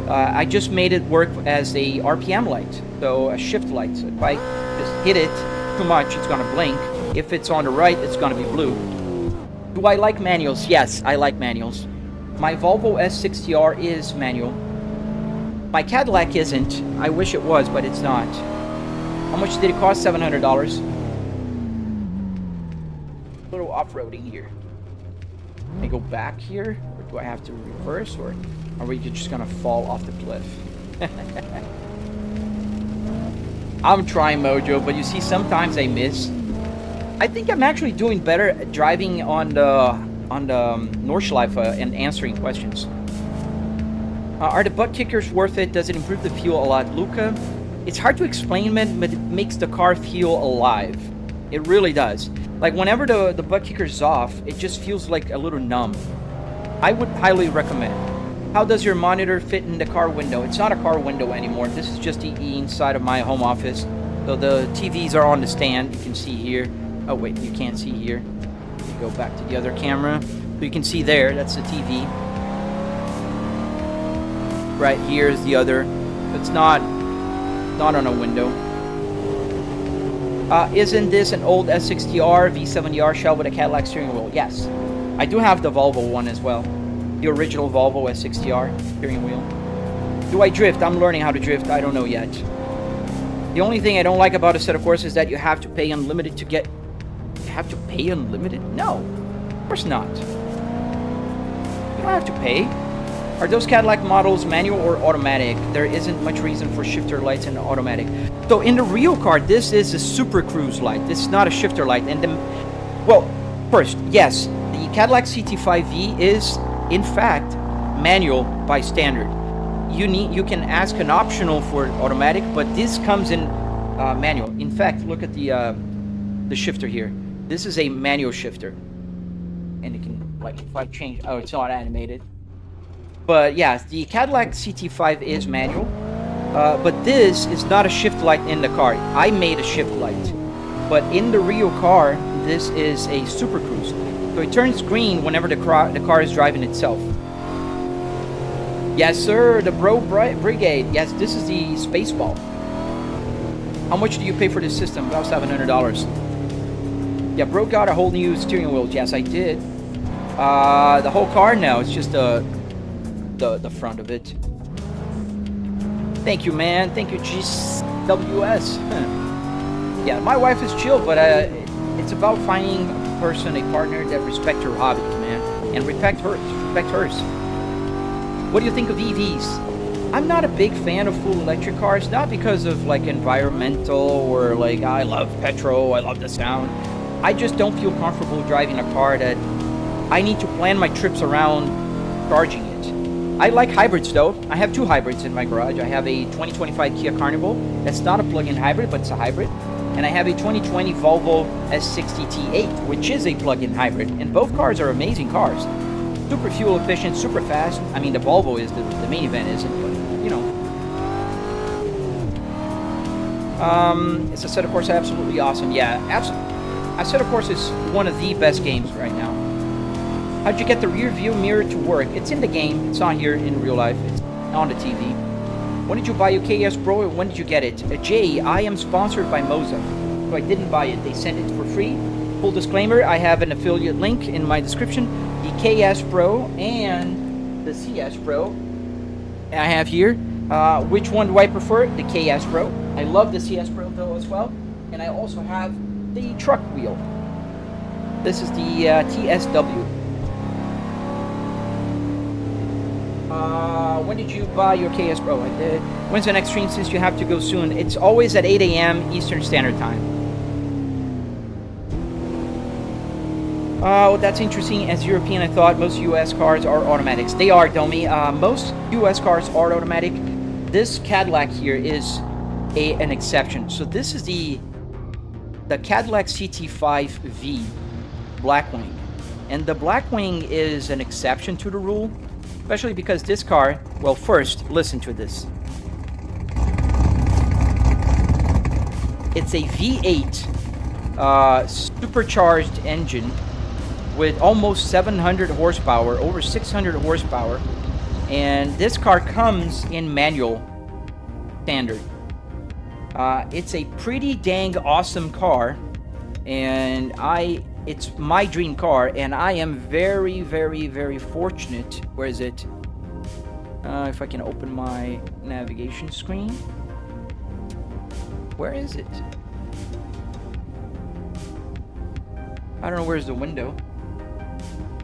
I just made it work as a RPM light, so a shift light. So if I just hit it too much, it's gonna blink. If it's on the right, it's gonna be blue. Do I like manuals? Yes, I like manuals. My Volvo S60R is manual. My Cadillac isn't. I wish it was, but it's not. How much did it cost? $700. A little off-roading here. Can I go back here? Or do I have to reverse? Or are we just gonna fall off the cliff? I'm trying, Mojo, but you see, sometimes I miss. I think I'm actually doing better at driving on the Nordschleife and answering questions. Are the Buttkickers worth it? Does it improve the fuel a lot? Luca, it's hard to explain, man, but it makes the car feel alive. It really does. Like, whenever the Buttkicker's off, it just feels like a little numb. I would highly recommend. How does your monitor fit in the car window? It's not a car window anymore. This is just the inside of my home office. So the TVs are on the stand. You can see here. Oh, wait, you can't see here. You go back to the other camera. So you can see there, that's the TV. Right here is the other. It's not on a window. Isn't this an old S60R V70R shell with a Cadillac steering wheel? Yes. I do have the Volvo one as well. The original Volvo S60R steering wheel. Do I drift? I'm learning how to drift. I don't know yet. The only thing I don't like about a set of course is that you have to pay unlimited to get... You have to pay unlimited? No. Of course not. You don't have to pay. Are those Cadillac models manual or automatic? There isn't much reason for shifter lights in automatic. So in the real car, this is a Super Cruise light. This is not a shifter light. And the... Well, first, yes. The Cadillac CT5V is, in fact, manual by standard. You can ask an optional for automatic, but this comes in manual. In fact, look at the shifter here. This is a manual shifter, and it can, like, if I change, oh, it's not animated. But yeah, the Cadillac CT5 is manual, but this is not a shift light in the car. I made a shift light, but in the real car, this is a Super Cruise. So it turns green whenever the car is driving itself. Yes, sir, the Bro Brigade. Yes, this is the Spaceball. How much do you pay for this system? About $700. Yeah, bro got a whole new steering wheel. Yes, I did. The whole car now. It's just the front of it. Thank you, man. Thank you, GWS. Yeah, my wife is chill, but it's about finding a person, a partner that respects her hobbies, man, and respect hers. What do you think of EVs? I'm not a big fan of full electric cars, not because of like environmental or like I love petrol, I love the sound. I just don't feel comfortable driving a car that I need to plan my trips around charging it. I like hybrids though. I have 2 hybrids in my garage. I have a 2025 Kia Carnival. That's not a plug-in hybrid, but it's a hybrid. And I have a 2020 Volvo S60R, which is a plug-in hybrid. And both cars are amazing cars. Super fuel efficient, super fast. I mean, the Volvo is, the minivan isn't, but you know. It's a set of course absolutely awesome. Yeah, absolutely. Assetto Corsa is one of the best games right now. How'd you get the rear view mirror to work? It's in the game. It's not here in real life. It's on the TV. When did you buy your KS Pro? When did you get it? Jay, I am sponsored by Moza. So I didn't buy it. They sent it for free. Full disclaimer, I have an affiliate link in my description. The KS Pro and the CS Pro I have here. Which one do I prefer? The KS Pro. I love the CS Pro though as well. And I also have the truck wheel. This is the TSW. When did you buy your KS Pro? I did. When's the next stream since you have to go soon? It's always at 8 a.m. Eastern Standard Time. Well, that's interesting. As European, I thought most US cars are automatics. They are, Domi. Most US cars are automatic. This Cadillac here is an exception. So this is the Cadillac CT5V Blackwing. And the Blackwing is an exception to the rule, especially because this car, well, first, listen to this. It's a V8 supercharged engine with almost 700 horsepower, over 600 horsepower. And this car comes in manual standard. It's a pretty dang awesome car, and it's my dream car, and I am very, very, very fortunate. Where is it? If I can open my navigation screen. Where is it? I don't know, where's the window?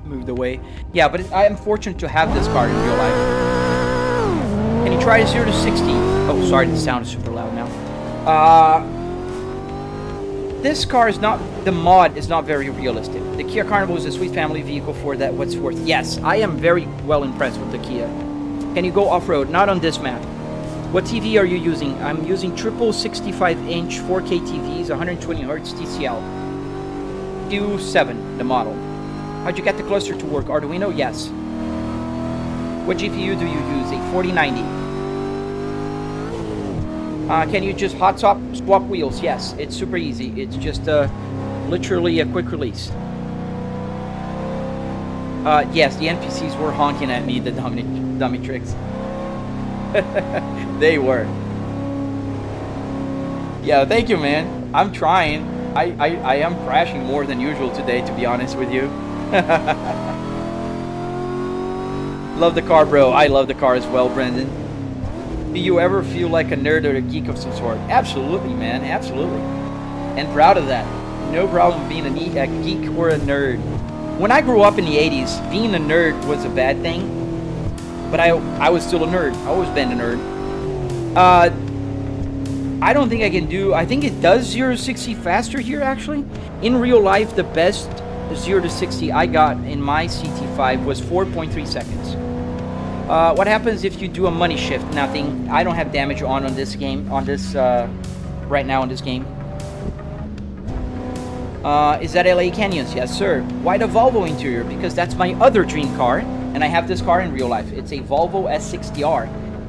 Moved away. Yeah, but I am fortunate to have this car in real life. Can you try 0 to 60? Oh, sorry, the sound is super loud now. This car is not, the mod is not very realistic. The Kia Carnival is a sweet family vehicle for that what's worth. Yes, I am very well impressed with the Kia. Can you go off-road? Not on this map. What TV are you using? I'm using triple 65-inch 4K TVs, 120 Hz TCL. Q7, the model. How'd you get the cluster to work? Arduino? Yes. What GPU do you use? A 4090. Can you just hot swap wheels? Yes, it's super easy. It's just literally a quick release. Yes, the NPCs were honking at me, the dummy tricks. They were. Yeah, thank you, man. I'm trying. I am crashing more than usual today, to be honest with you. Love the car, bro. I love the car as well, Brendan. Do you ever feel like a nerd or a geek of some sort? Absolutely, man. Absolutely. And proud of that. No problem being a geek or a nerd. When I grew up in the 80s, being a nerd was a bad thing. But I was still a nerd. I always been a nerd. I don't think I can do... I think it does 0 to 60 faster here, actually. In real life, the best 0 to 60 I got in my CT5 was 4.3 seconds. What happens if you do a money shift? Nothing. I don't have damage on this game, right now on this game. Is that LA Canyons? Yes, sir. Why the Volvo interior? Because that's my other dream car, and I have this car in real life. It's a Volvo S60R.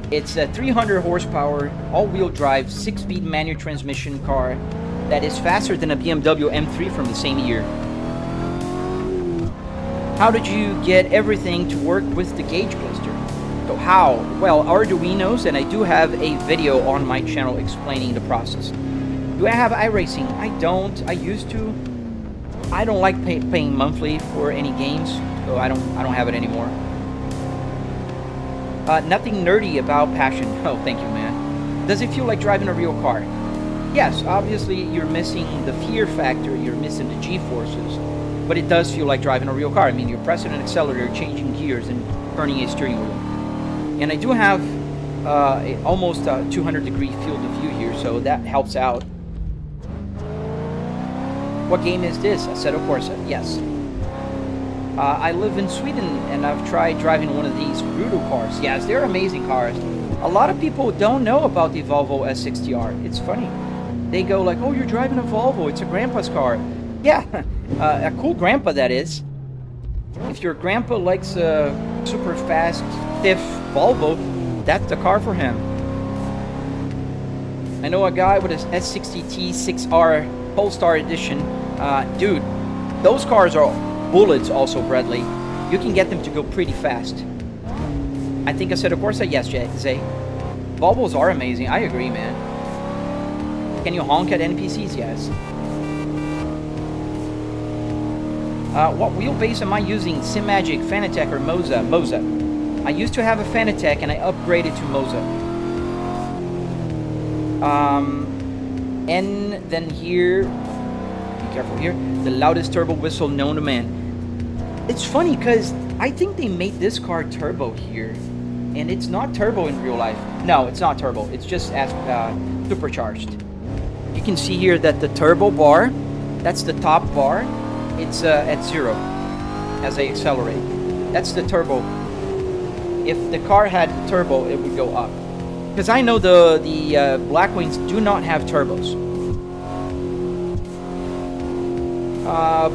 It's a 300 horsepower, all-wheel drive, 6-speed manual transmission car that is faster than a BMW M3 from the same year. How did you get everything to work with the gauge cluster? So how? Well, arduinos, and I do have a video on my channel explaining the process. Do I have iRacing? I don't. I used to. I don't like paying monthly for any games, so I don't have it anymore. Nothing nerdy about passion. Oh, thank you, man. Does it feel like driving a real car? Yes, obviously you're missing the fear factor, you're missing the G-forces, but it does feel like driving a real car. I mean, you're pressing an accelerator, changing gears, and turning a steering wheel. And I do have almost a 200-degree field of view here, so that helps out. What game is this? Assetto Corsa. Yes. I live in Sweden, and I've tried driving one of these Rudo cars. Yes, they're amazing cars. A lot of people don't know about the Volvo S60R. It's funny. They go like, oh, you're driving a Volvo. It's a grandpa's car. Yeah, a cool grandpa, that is. If your grandpa likes a super fast, stiff Volvo, that's the car for him. I know a guy with a S60T6R Polestar Edition. Dude, those cars are bullets also, Bradley. You can get them to go pretty fast. I think I said, of course, yes, Zay. Volvos are amazing. I agree, man. Can you honk at NPCs? Yes. What wheelbase am I using? Simagic, Fanatec, or Moza? Moza. I used to have a Fanatec and I upgraded to Moza. And then here, be careful here, the loudest turbo whistle known to man. It's funny because I think they made this car turbo here, and it's not turbo in real life. No, it's not turbo. It's just as supercharged. You can see here that the turbo bar, that's the top bar, it's at 0 as I accelerate. That's the turbo. If the car had turbo, it would go up. Because I know the Blackwings do not have turbos.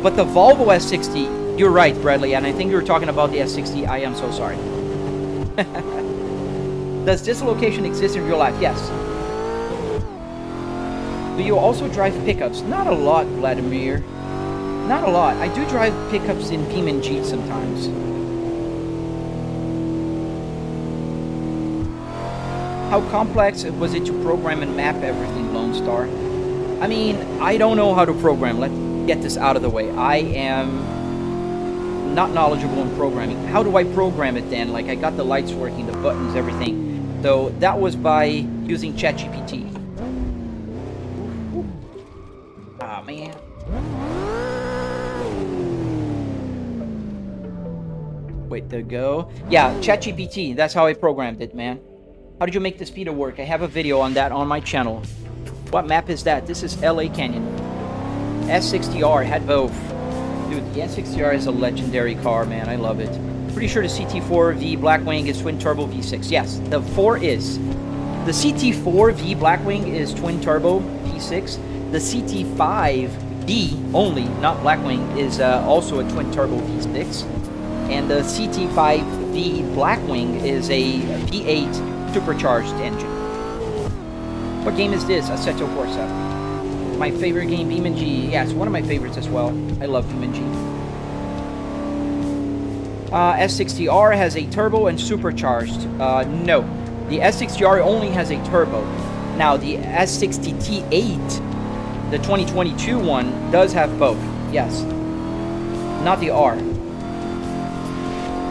But the Volvo S60, you're right, Bradley, and I think you were talking about the S60. I am so sorry. Does dislocation exist in real life? Yes. Do you also drive pickups? Not a lot, Vladimir. Not a lot. I do drive pickups in Beam and Jeep sometimes. How complex was it to program and map everything, Lone Star? I mean, I don't know how to program. Let's get this out of the way. I am not knowledgeable in programming. How do I program it then? Like, I got the lights working, the buttons, everything. So that was by using ChatGPT. Ah, man. Wait, there go. Yeah, ChatGPT. That's how I programmed it, man. How did you make the speedo work? I have a video on that on my channel. What map is that? This is LA Canyon. S60R had both. Dude, the S60R is a legendary car, man. I love it. Pretty sure the CT4V Blackwing is twin turbo V6. Yes, the 4 is. The CT4V Blackwing is twin turbo V6. The CT5V only, not Blackwing, is also a twin turbo V6. And the CT5V Blackwing is a V8 supercharged engine. What game is this? Assetto Corsa. My favorite game, Beam and G. Yeah, it's one of my favorites as well. I love Beam and G. S60R has a turbo and supercharged. No. The S60R only has a turbo. Now, the S60T8, the 2022 one, does have both. Yes. Not the R.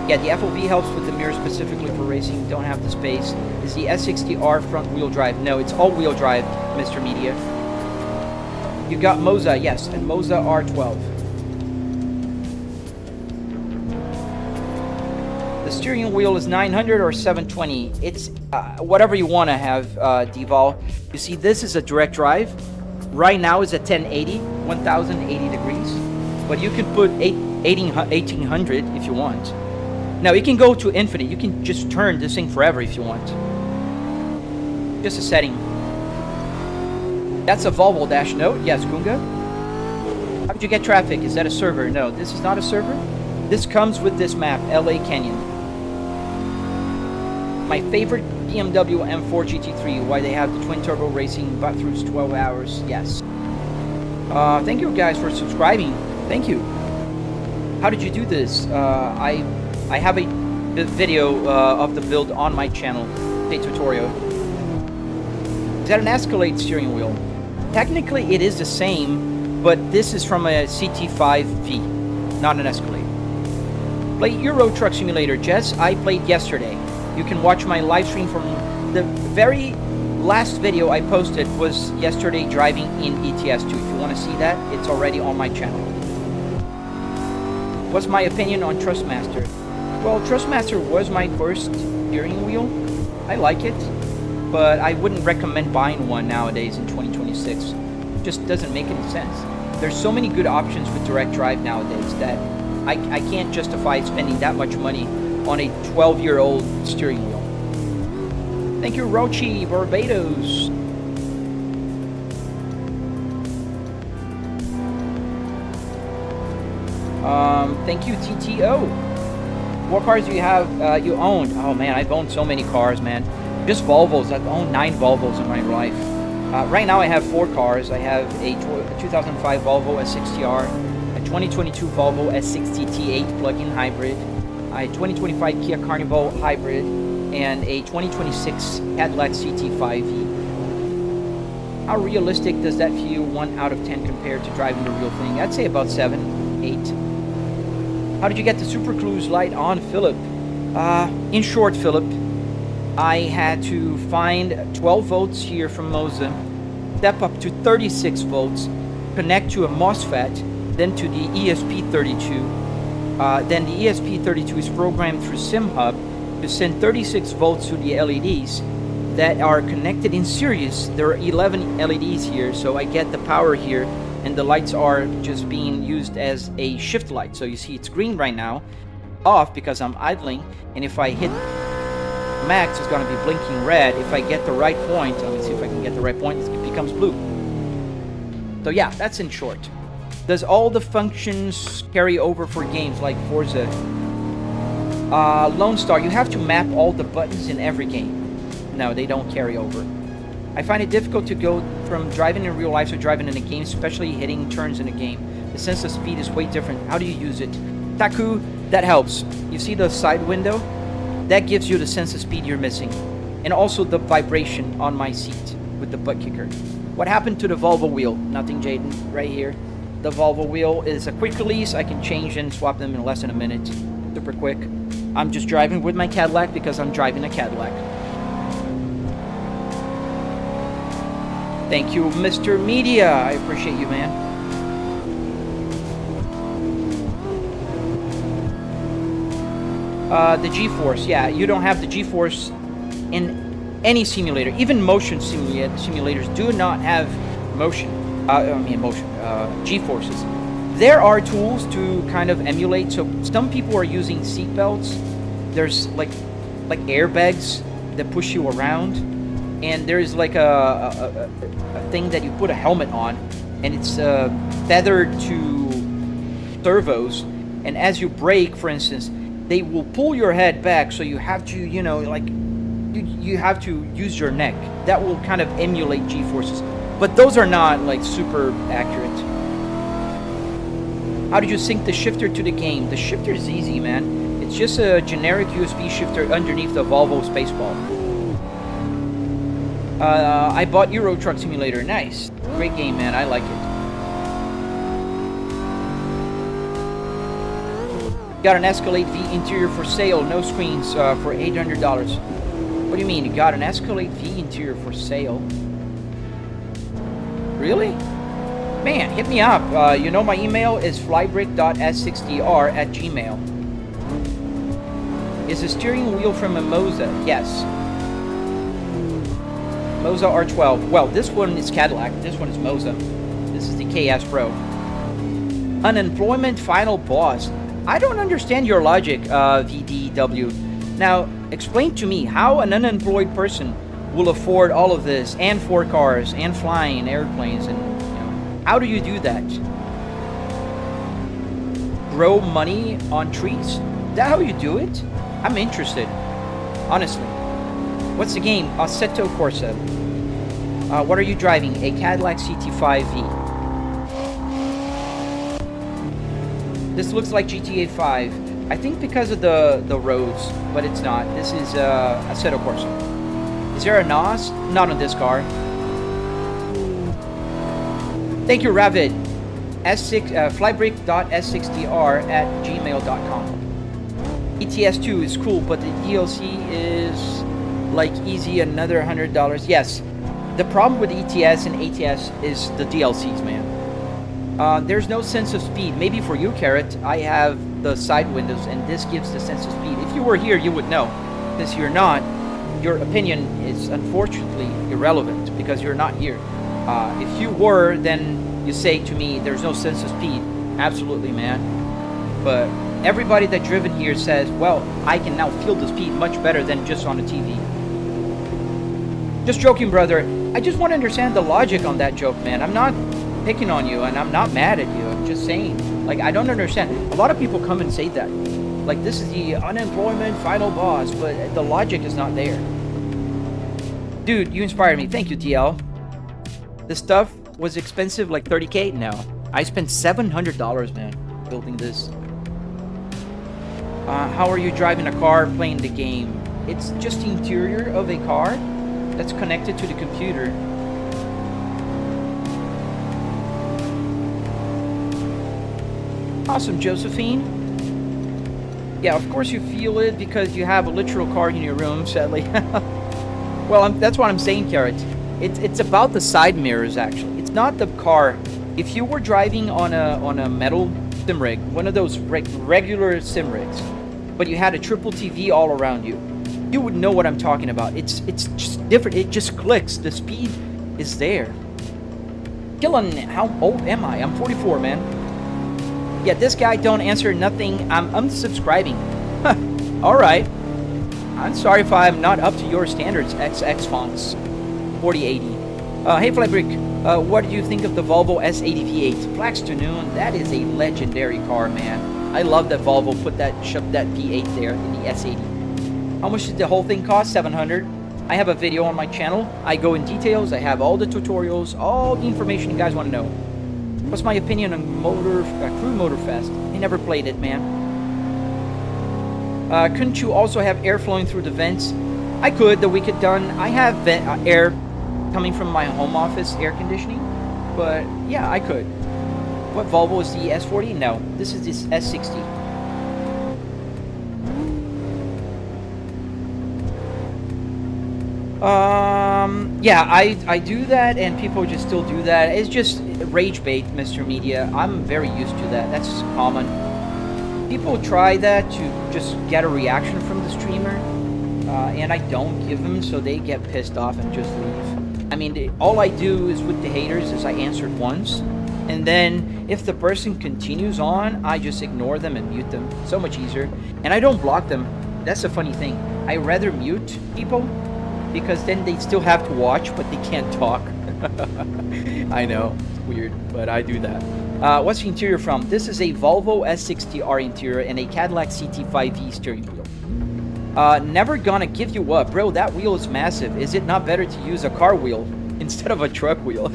Yeah, the FOV helps with the mirror specifically for racing. Don't have the space. Is the S60R front wheel drive? No, it's all wheel drive, Mr. Media. You got Moza, yes, and Moza R12. The steering wheel is 900 or 720. It's whatever you want to have, Deval. You see, this is a direct drive. Right now is at 1080, 1080 degrees. But you can put 1800 if you want. Now, it can go to infinite. You can just turn this thing forever if you want. Just a setting. That's a Volvo dash note. Yes, Kunga. How did you get traffic? Is that a server? No, this is not a server. This comes with this map, LA Canyon. My favorite BMW M4 GT3. Why they have the twin turbo racing but through 12 hours. Yes. Thank you guys for subscribing. Thank you. How did you do this? I have a video of the build on my channel, a tutorial. Is that an Escalade steering wheel? Technically, it is the same, but this is from a CT5V, not an Escalade. Play Euro Truck Simulator, Jess. I played yesterday. You can watch my live stream from the very last video I posted was yesterday driving in ETS2. If you want to see that, it's already on my channel. What's my opinion on Trustmaster? Well, Trustmaster was my first steering wheel. I like it, but I wouldn't recommend buying one nowadays in 2026. It just doesn't make any sense. There's so many good options with direct drive nowadays that I can't justify spending that much money on a 12-year-old steering wheel. Thank you, Rochi Barbados. Thank you, TTO. What cars do you have, you owned? Oh man, I've owned so many cars, man. Just Volvos. I've owned 9 Volvos in my life. Right now I have 4 cars. I have a 2005 Volvo S60R, a 2022 Volvo S60 T8 plug-in hybrid, a 2025 Kia Carnival hybrid, and a 2026 Cadillac CT5e. How realistic does that feel 1 out of 10 compared to driving the real thing? I'd say about 7, 8. How did you get the Super Cruise light on, Philip? In short, Philip, I had to find 12 volts here from Moza, step up to 36 volts, connect to a MOSFET, then to the ESP32. Then the ESP32 is programmed through SimHub to send 36 volts to the LEDs that are connected in series. There are 11 LEDs here, so I get the power here, and the lights are just being used as a shift light. So you see it's green right now, off because I'm idling, and if I hit max, it's going to be blinking red. If I get the right point, let me see if I can get the right point, it becomes blue. So yeah, that's in short. Does all the functions carry over for games like Forza? Lone Star, you have to map all the buttons in every game. No, they don't carry over. I find it difficult to go from driving in real life to driving in a game, especially hitting turns in a game. The sense of speed is way different. How do you use it? Taku, that helps. You see the side window? That gives you the sense of speed you're missing. And also the vibration on my seat with the butt kicker. What happened to the Volvo wheel? Nothing, Jaden. Right here. The Volvo wheel is a quick release. I can change and swap them in less than a minute. Super quick. I'm just driving with my Cadillac because I'm driving a Cadillac. Thank you, Mr. Media. I appreciate you, man. The G-Force. Yeah, you don't have the G-Force in any simulator. Even motion simulators do not have motion. G-Forces. There are tools to kind of emulate. So some people are using seat belts. There's like airbags that push you around. And there's like a thing that you put a helmet on, and it's tethered to servos, and as you brake, for instance, they will pull your head back, so you have to, you know, like you have to use your neck. That will kind of emulate G-forces, but those are not like super accurate. How did you sync the shifter to the game? The shifter is easy, man. It's just a generic USB shifter underneath the Volvo Spaceball. I bought Euro Truck Simulator. Nice. Great game, man. I like it. Got an Escalade V interior for sale. No screens for $800. What do you mean? You got an Escalade V interior for sale? Really? Man, hit me up. You know my email is flybrick.s60r@gmail. Is the steering wheel from a Moza? Yes. Moza R12. Well, this one is Cadillac. This one is Moza. This is the KS Pro. Unemployment final boss. I don't understand your logic, VDW. Now, explain to me how an unemployed person will afford all of this, and 4 cars, and flying airplanes, and how do you do that? Grow money on trees? Is that how you do it? I'm interested, honestly. What's the game? Assetto Corsa. What are you driving? A Cadillac CT5V. This looks like GTA 5. I think because of the roads, but it's not. This is Assetto Corsa. Is there a NOS? Not on this car. Thank you, Ravid. Flybrick.s60r@gmail.com. ETS2 is cool, but the DLC is like easy another $100. Yes, the problem with ETS and ATS is the DLCs, man. There's no sense of speed. Maybe for you, Carrot, I have the side windows, and this gives the sense of speed. If you were here, you would know. Since you're not, your opinion is unfortunately irrelevant because you're not here. If you were, then you say to me, there's no sense of speed. Absolutely, man. But everybody that driven here says, well, I can now feel the speed much better than just on the TV. Just joking, brother. I just want to understand the logic on that joke, man. I'm not picking on you, and I'm not mad at you. I'm just saying, like, I don't understand. A lot of people come and say that. Like, this is the unemployment final boss, but the logic is not there. Dude, you inspired me. Thank you, TL. This stuff was expensive, like 30K? No. I spent $700, man, building this. How are you driving a car, playing the game? It's just the interior of a car that's connected to the computer. Awesome, Josephine. Yeah, of course you feel it because you have a literal car in your room, sadly. Well, that's what I'm saying, Carrot. It's about the side mirrors, actually. It's not the car. If you were driving on a metal sim rig, one of those regular sim rigs, but you had a triple TV all around you, you would know what I'm talking about. It's just different. It just clicks. The speed is there. Killen, how old am I? I'm 44, man. Yeah, this guy don't answer nothing. I'm unsubscribing. All right. I'm sorry if I'm not up to your standards, XX fonts. 4080. Hey, Flybrick, what do you think of the Volvo S80 V8? Blackstone, that is a legendary car, man. I love that Volvo shoved that V8 there in the S80. How much did the whole thing cost? 700. I have a video on my channel. I go in details. I have all the tutorials, all the information you guys want to know. What's my opinion on Crew Motorfest? I never played it, man. Couldn't you also have air flowing through the vents? I could, the Wicked Done. I have air coming from my home office, air conditioning. But yeah, I could. What Volvo is the S40? No, this is this S60. Yeah, I do that, and people just still do that. It's just rage bait, Mr. Media. I'm very used to that. That's common. People try that to just get a reaction from the streamer, and I don't give them, so they get pissed off and just leave. I mean, all I do is with the haters is I answered once, and then if the person continues on, I just ignore them and mute them. So much easier. And I don't block them. That's the funny thing. I rather mute people, because then they still have to watch, but they can't talk. I know, it's weird, but I do that. What's the interior from? This is a Volvo S60R interior and a Cadillac CT5V steering wheel. Never gonna give you up. Bro, that wheel is massive. Is it not better to use a car wheel instead of a truck wheel?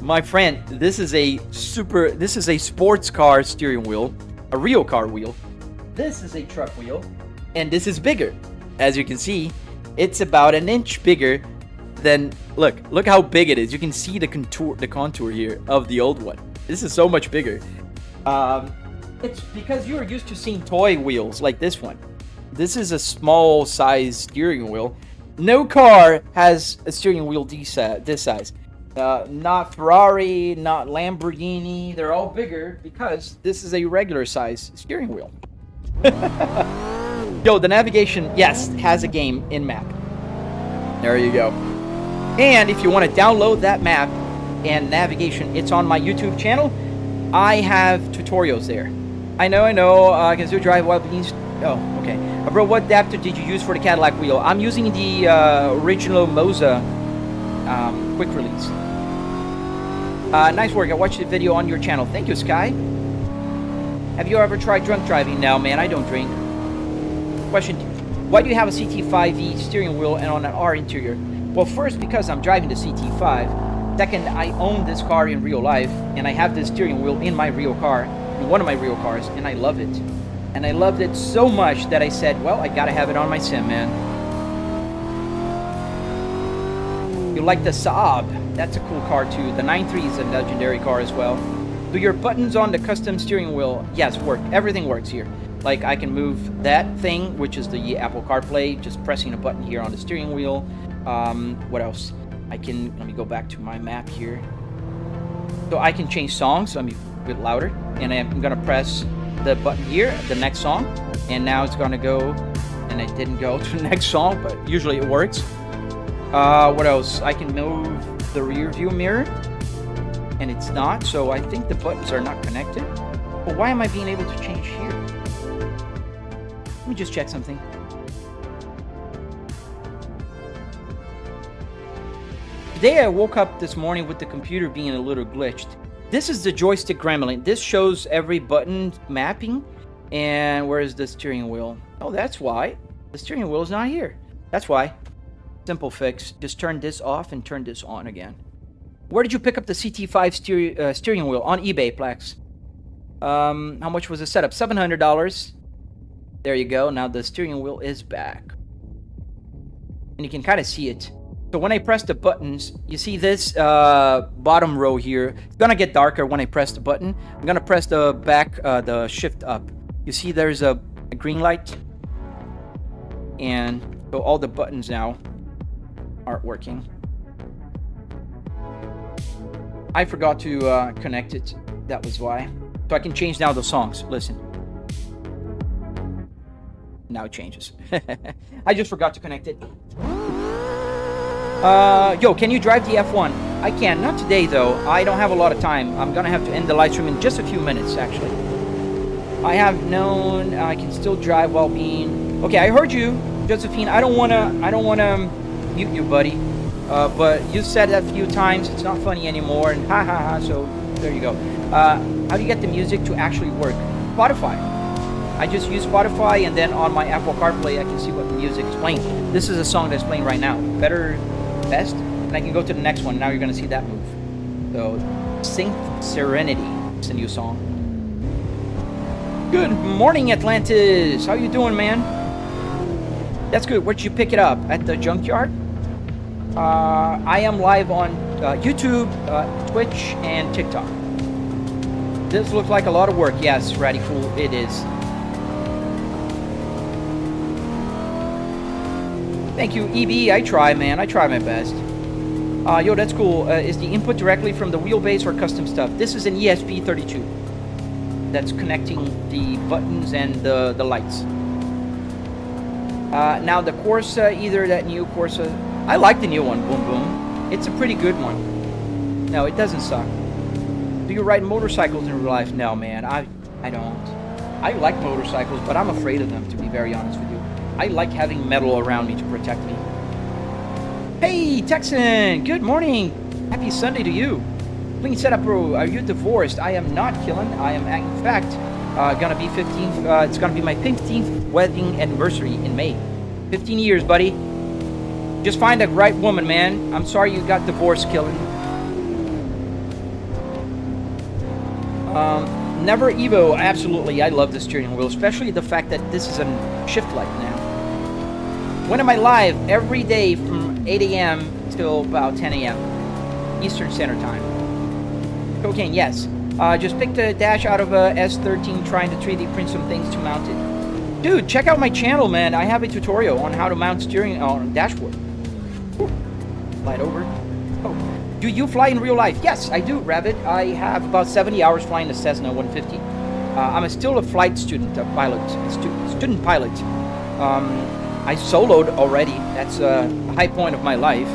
My friend, this is a sports car steering wheel, a real car wheel. This is a truck wheel, and this is bigger. As you can see, it's about an inch bigger than, look how big it is. You can see the contour here of the old one. This is so much bigger. It's because you're used to seeing toy wheels like this one. This is a small size steering wheel. No car has a steering wheel this size. Not Ferrari, not Lamborghini. They're all bigger because this is a regular size steering wheel. Yo, the navigation, yes, has a game in map. There you go. And if you want to download that map and navigation, it's on my YouTube channel. I have tutorials there. I know, I can still drive wild beans. Oh, okay. Bro, what adapter did you use for the Cadillac wheel? I'm using the original Moza quick release. Nice work. I watched the video on your channel. Thank you, Sky. Have you ever tried drunk driving? No, man, I don't drink. Question, why do you have a CT5E steering wheel and on an R interior? Well, first, because I'm driving the CT5. Second, I own this car in real life, and I have this steering wheel in my real car, in one of my real cars, and I love it. And I loved it so much that I said, well, I gotta have it on my sim, man. You like the Saab. That's a cool car too. The 9.3 is a legendary car as well. Do your buttons on the custom steering wheel? Yes, work. Everything works here. Like I can move that thing, which is the Apple CarPlay, just pressing a button here on the steering wheel. What else? Let me go back to my map here. So I can change songs. Let me a bit louder. And I'm gonna press the button here, the next song. And now it's gonna go, and it didn't go to the next song, but usually it works. What else? I can move the rear view mirror, and it's not, so I think the buttons are not connected. But why am I being able to change here? Let me just check something. Today I woke up this morning with the computer being a little glitched. This is the joystick gremlin. This shows every button mapping. And where is the steering wheel? Oh, that's why. The steering wheel is not here. That's why. Simple fix. Just turn this off and turn this on again. Where did you pick up the CT5 steering wheel? On eBay, Plex. How much was the setup? $700. There you go. Now the steering wheel is back. And you can kind of see it. So when I press the buttons, you see this bottom row here. It's going to get darker when I press the button. I'm going to press the back, the shift up. You see there's a green light. And so all the buttons now aren't working. I forgot to connect it. That was why. So I can change now the songs. Listen. Now it changes. I just forgot to connect it. Yo, can you drive the F1? I can. Not today, though. I don't have a lot of time. I'm gonna have to end the live stream in just a few minutes, actually. I have known I can still drive while being... Okay, I heard you, Josephine. I don't wanna mute you, buddy. But you said that a few times. It's not funny anymore, and ha ha ha. So there you go. How do you get the music to actually work? Spotify. I just use Spotify, and then on my Apple CarPlay, I can see what the music is playing. This is a song that's playing right now. Best, and I can go to the next one. Now you're gonna see that move. So, Synced Serenity. It's a new song. Good morning, Atlantis. How you doing, man? That's good. Where'd you pick it up? At the Junkyard? I am live on YouTube, Twitch, and TikTok. This looks like a lot of work. Yes, Radical, it is. Thank you, EB. I try, man. I try my best. Yo, that's cool. Is the input directly from the Wheelbase or custom stuff? This is an ESP32. That's connecting the buttons and the lights. Now the Corsa, either that new Corsa... I like the new one, Boom Boom. It's a pretty good one. No, it doesn't suck. Do you ride motorcycles in real life? No, man. I don't. I like motorcycles, but I'm afraid of them, to be very honest with you. I like having metal around me to protect me. Hey, Texan! Good morning! Happy Sunday to you. Clean setup, bro. Are you divorced? I am not, killing. I am, in fact, gonna be 15th. It's gonna be my 15th wedding anniversary in May. 15 years, buddy. Just find the right woman, man. I'm sorry you got divorced, killing. Never Evo. Absolutely, I love the steering wheel, especially the fact that this is a shift light now. When am I live? Every day from 8 a.m. till about 10 a.m. Eastern Standard Time. Cocaine, yes. Just picked a dash out of a S13 trying to 3D print some things to mount it. Dude, check out my channel, man. I have a tutorial on how to mount steering on dashboard. Whew. Slide over. Oh. Do you fly in real life? Yes, I do, Rabbit. I have about 70 hours flying the Cessna 150. I'm still a flight student, a pilot, student pilot. I soloed already. That's a high point of my life.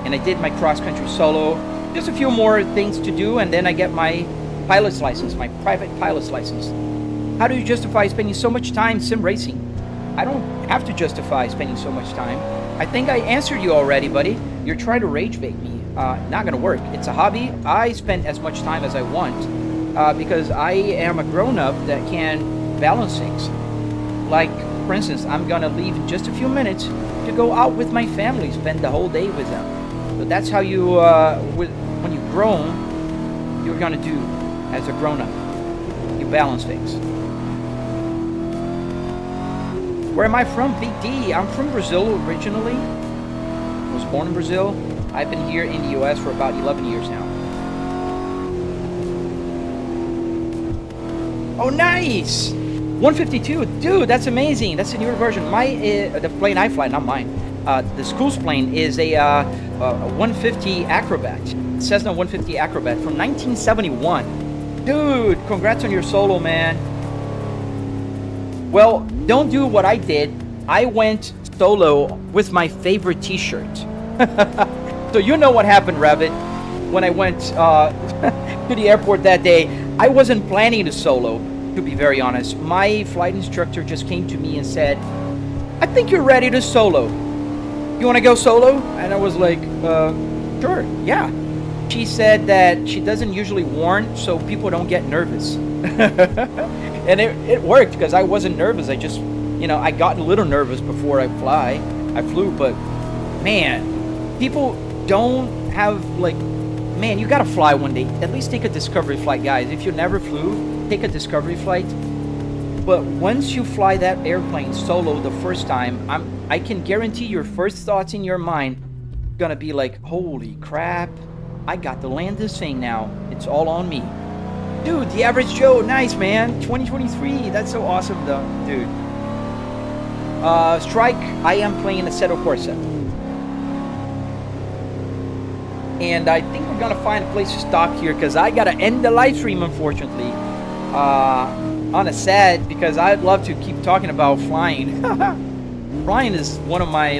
And I did my cross-country solo. Just a few more things to do, and then I get my pilot's license, my private pilot's license. How do you justify spending so much time sim racing? I don't have to justify spending so much time. I think I answered you already, buddy. You're trying to rage bait me. Not gonna work. It's a hobby. I spend as much time as I want because I am a grown-up that can balance things. Like, for instance, I'm gonna leave in just a few minutes to go out with my family, spend the whole day with them. So that's how you, when you're grown, you're gonna do as a grown-up. You balance things. Where am I from? Big D. I'm from Brazil originally. Was born in Brazil. I've been here in the US for about 11 years now. Oh, nice! 152, dude, that's amazing. That's a newer version. The plane I fly, not mine. The school's plane is a 150 Acrobat. Cessna 150 Acrobat from 1971. Dude, congrats on your solo, man. Well, don't do what I did. I went solo with my favorite t-shirt. So you know what happened, Rabbit. When I went to the airport that day, I wasn't planning to solo, to be very honest. My flight instructor just came to me and said, I think you're ready to solo. You want to go solo? And I was like, sure, yeah. She said that she doesn't usually warn so people don't get nervous. And it worked because I wasn't nervous. I just, I got a little nervous before I flew, but man, people don't have man, you gotta fly one day. At least take a discovery flight, guys. If you never flew, take a discovery flight. But once you fly that airplane solo the first time, I can guarantee your first thoughts in your mind gonna be like, holy crap, I got to land this thing now. It's all on me. Dude, the average Joe, nice, man. 2023, that's so awesome, though, dude. Strike, I am playing Assetto Corsa. And I think we're gonna find a place to stop here because I gotta end the live stream, unfortunately. On a sad, because I'd love to keep talking about flying. Flying is one of my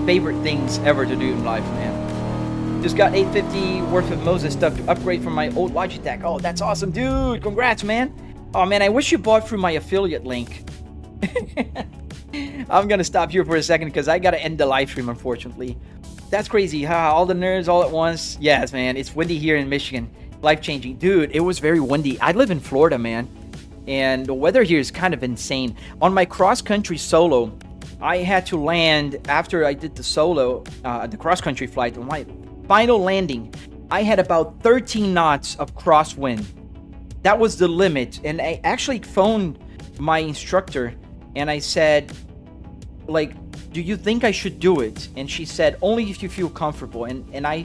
favorite things ever to do in life, man. Just got $850 worth of Moza stuff to upgrade from my old Logitech. Oh, that's awesome, dude. Congrats, man. Oh, man, I wish you bought through my affiliate link. I'm going to stop here for a second because I got to end the live stream, unfortunately. That's crazy, huh? All the nerds all at once. Yes, man. It's windy here in Michigan. Life-changing. Dude, it was very windy. I live in Florida, man. And the weather here is kind of insane. On my cross-country solo, I had to land after I did the solo, the cross-country flight. On my final landing, I had about 13 knots of crosswind. That was the limit. And I actually phoned my instructor and I said, do you think I should do it? And she said, only if you feel comfortable. And I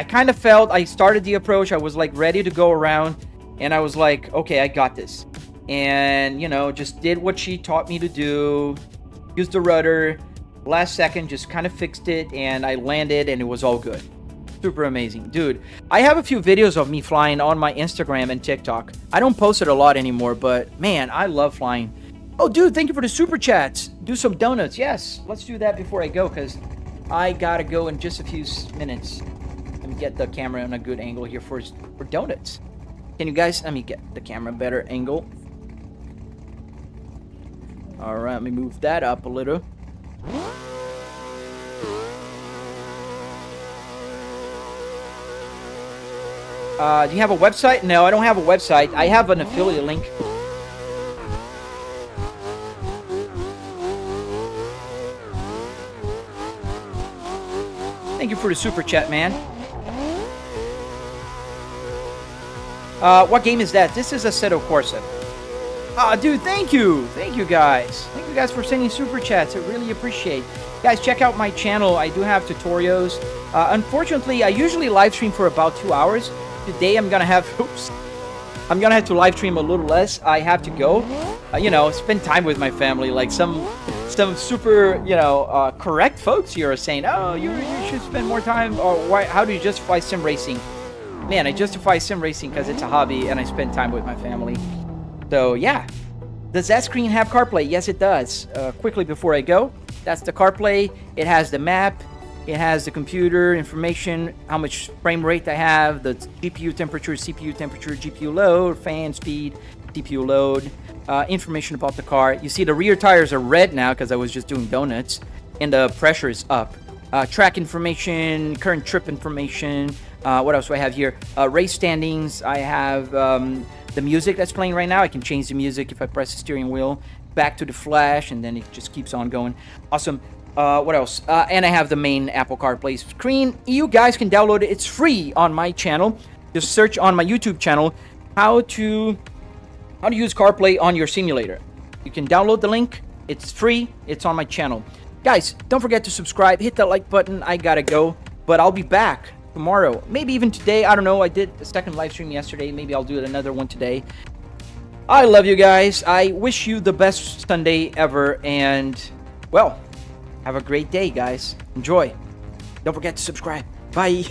kind of felt, I started the approach. I was ready to go around. And I was like, okay, I got this. And, just did what she taught me to do. Used the rudder. Last second, just kind of fixed it. And I landed and it was all good. Super amazing. Dude, I have a few videos of me flying on my Instagram and TikTok. I don't post it a lot anymore, but man, I love flying. Oh, dude, thank you for the super chats. Do some donuts. Yes, let's do that before I go because I gotta go in just a few minutes. Let me get the camera on a good angle here for donuts. Can you guys, let me get the camera better angle. All right, let me move that up a little. Do you have a website? No, I don't have a website. I have an affiliate link. Thank you for the super chat, man. What game is that? This is Assetto Corsa. Dude, thank you. Thank you, guys. Thank you guys for sending super chats. I really appreciate. Guys, check out my channel. I do have tutorials. Unfortunately, I usually live stream for about 2 hours. Today I'm gonna have to live stream a little less. I have to go, spend time with my family. Like some super, correct folks here are saying, oh, you should spend more time. Or why? How do you justify sim racing? Man, I justify sim racing because it's a hobby and I spend time with my family. So yeah, does that screen have CarPlay? Yes, it does. Quickly before I go, that's the CarPlay. It has the map. It has the computer information, how much frame rate I have, the GPU temperature, CPU temperature, GPU load, fan speed, CPU load, information about the car. You see the rear tires are red now because I was just doing donuts, and the pressure is up. Track information, current trip information. What else do I have here? Race standings. I have the music that's playing right now. I can change the music if I press the steering wheel. Back to the flash, and then it just keeps on going. Awesome. What else? And I have the main Apple CarPlay screen. You guys can download it. It's free on my channel. Just search on my YouTube channel how to use CarPlay on your simulator. You can download the link. It's free. It's on my channel. Guys, don't forget to subscribe, hit that like button. I gotta go, but I'll be back tomorrow, maybe even today. I don't know. I did a second live stream yesterday. Maybe I'll do another one today. I love you guys. I wish you the best Sunday ever, and well, have a great day, guys. Enjoy. Don't forget to subscribe. Bye.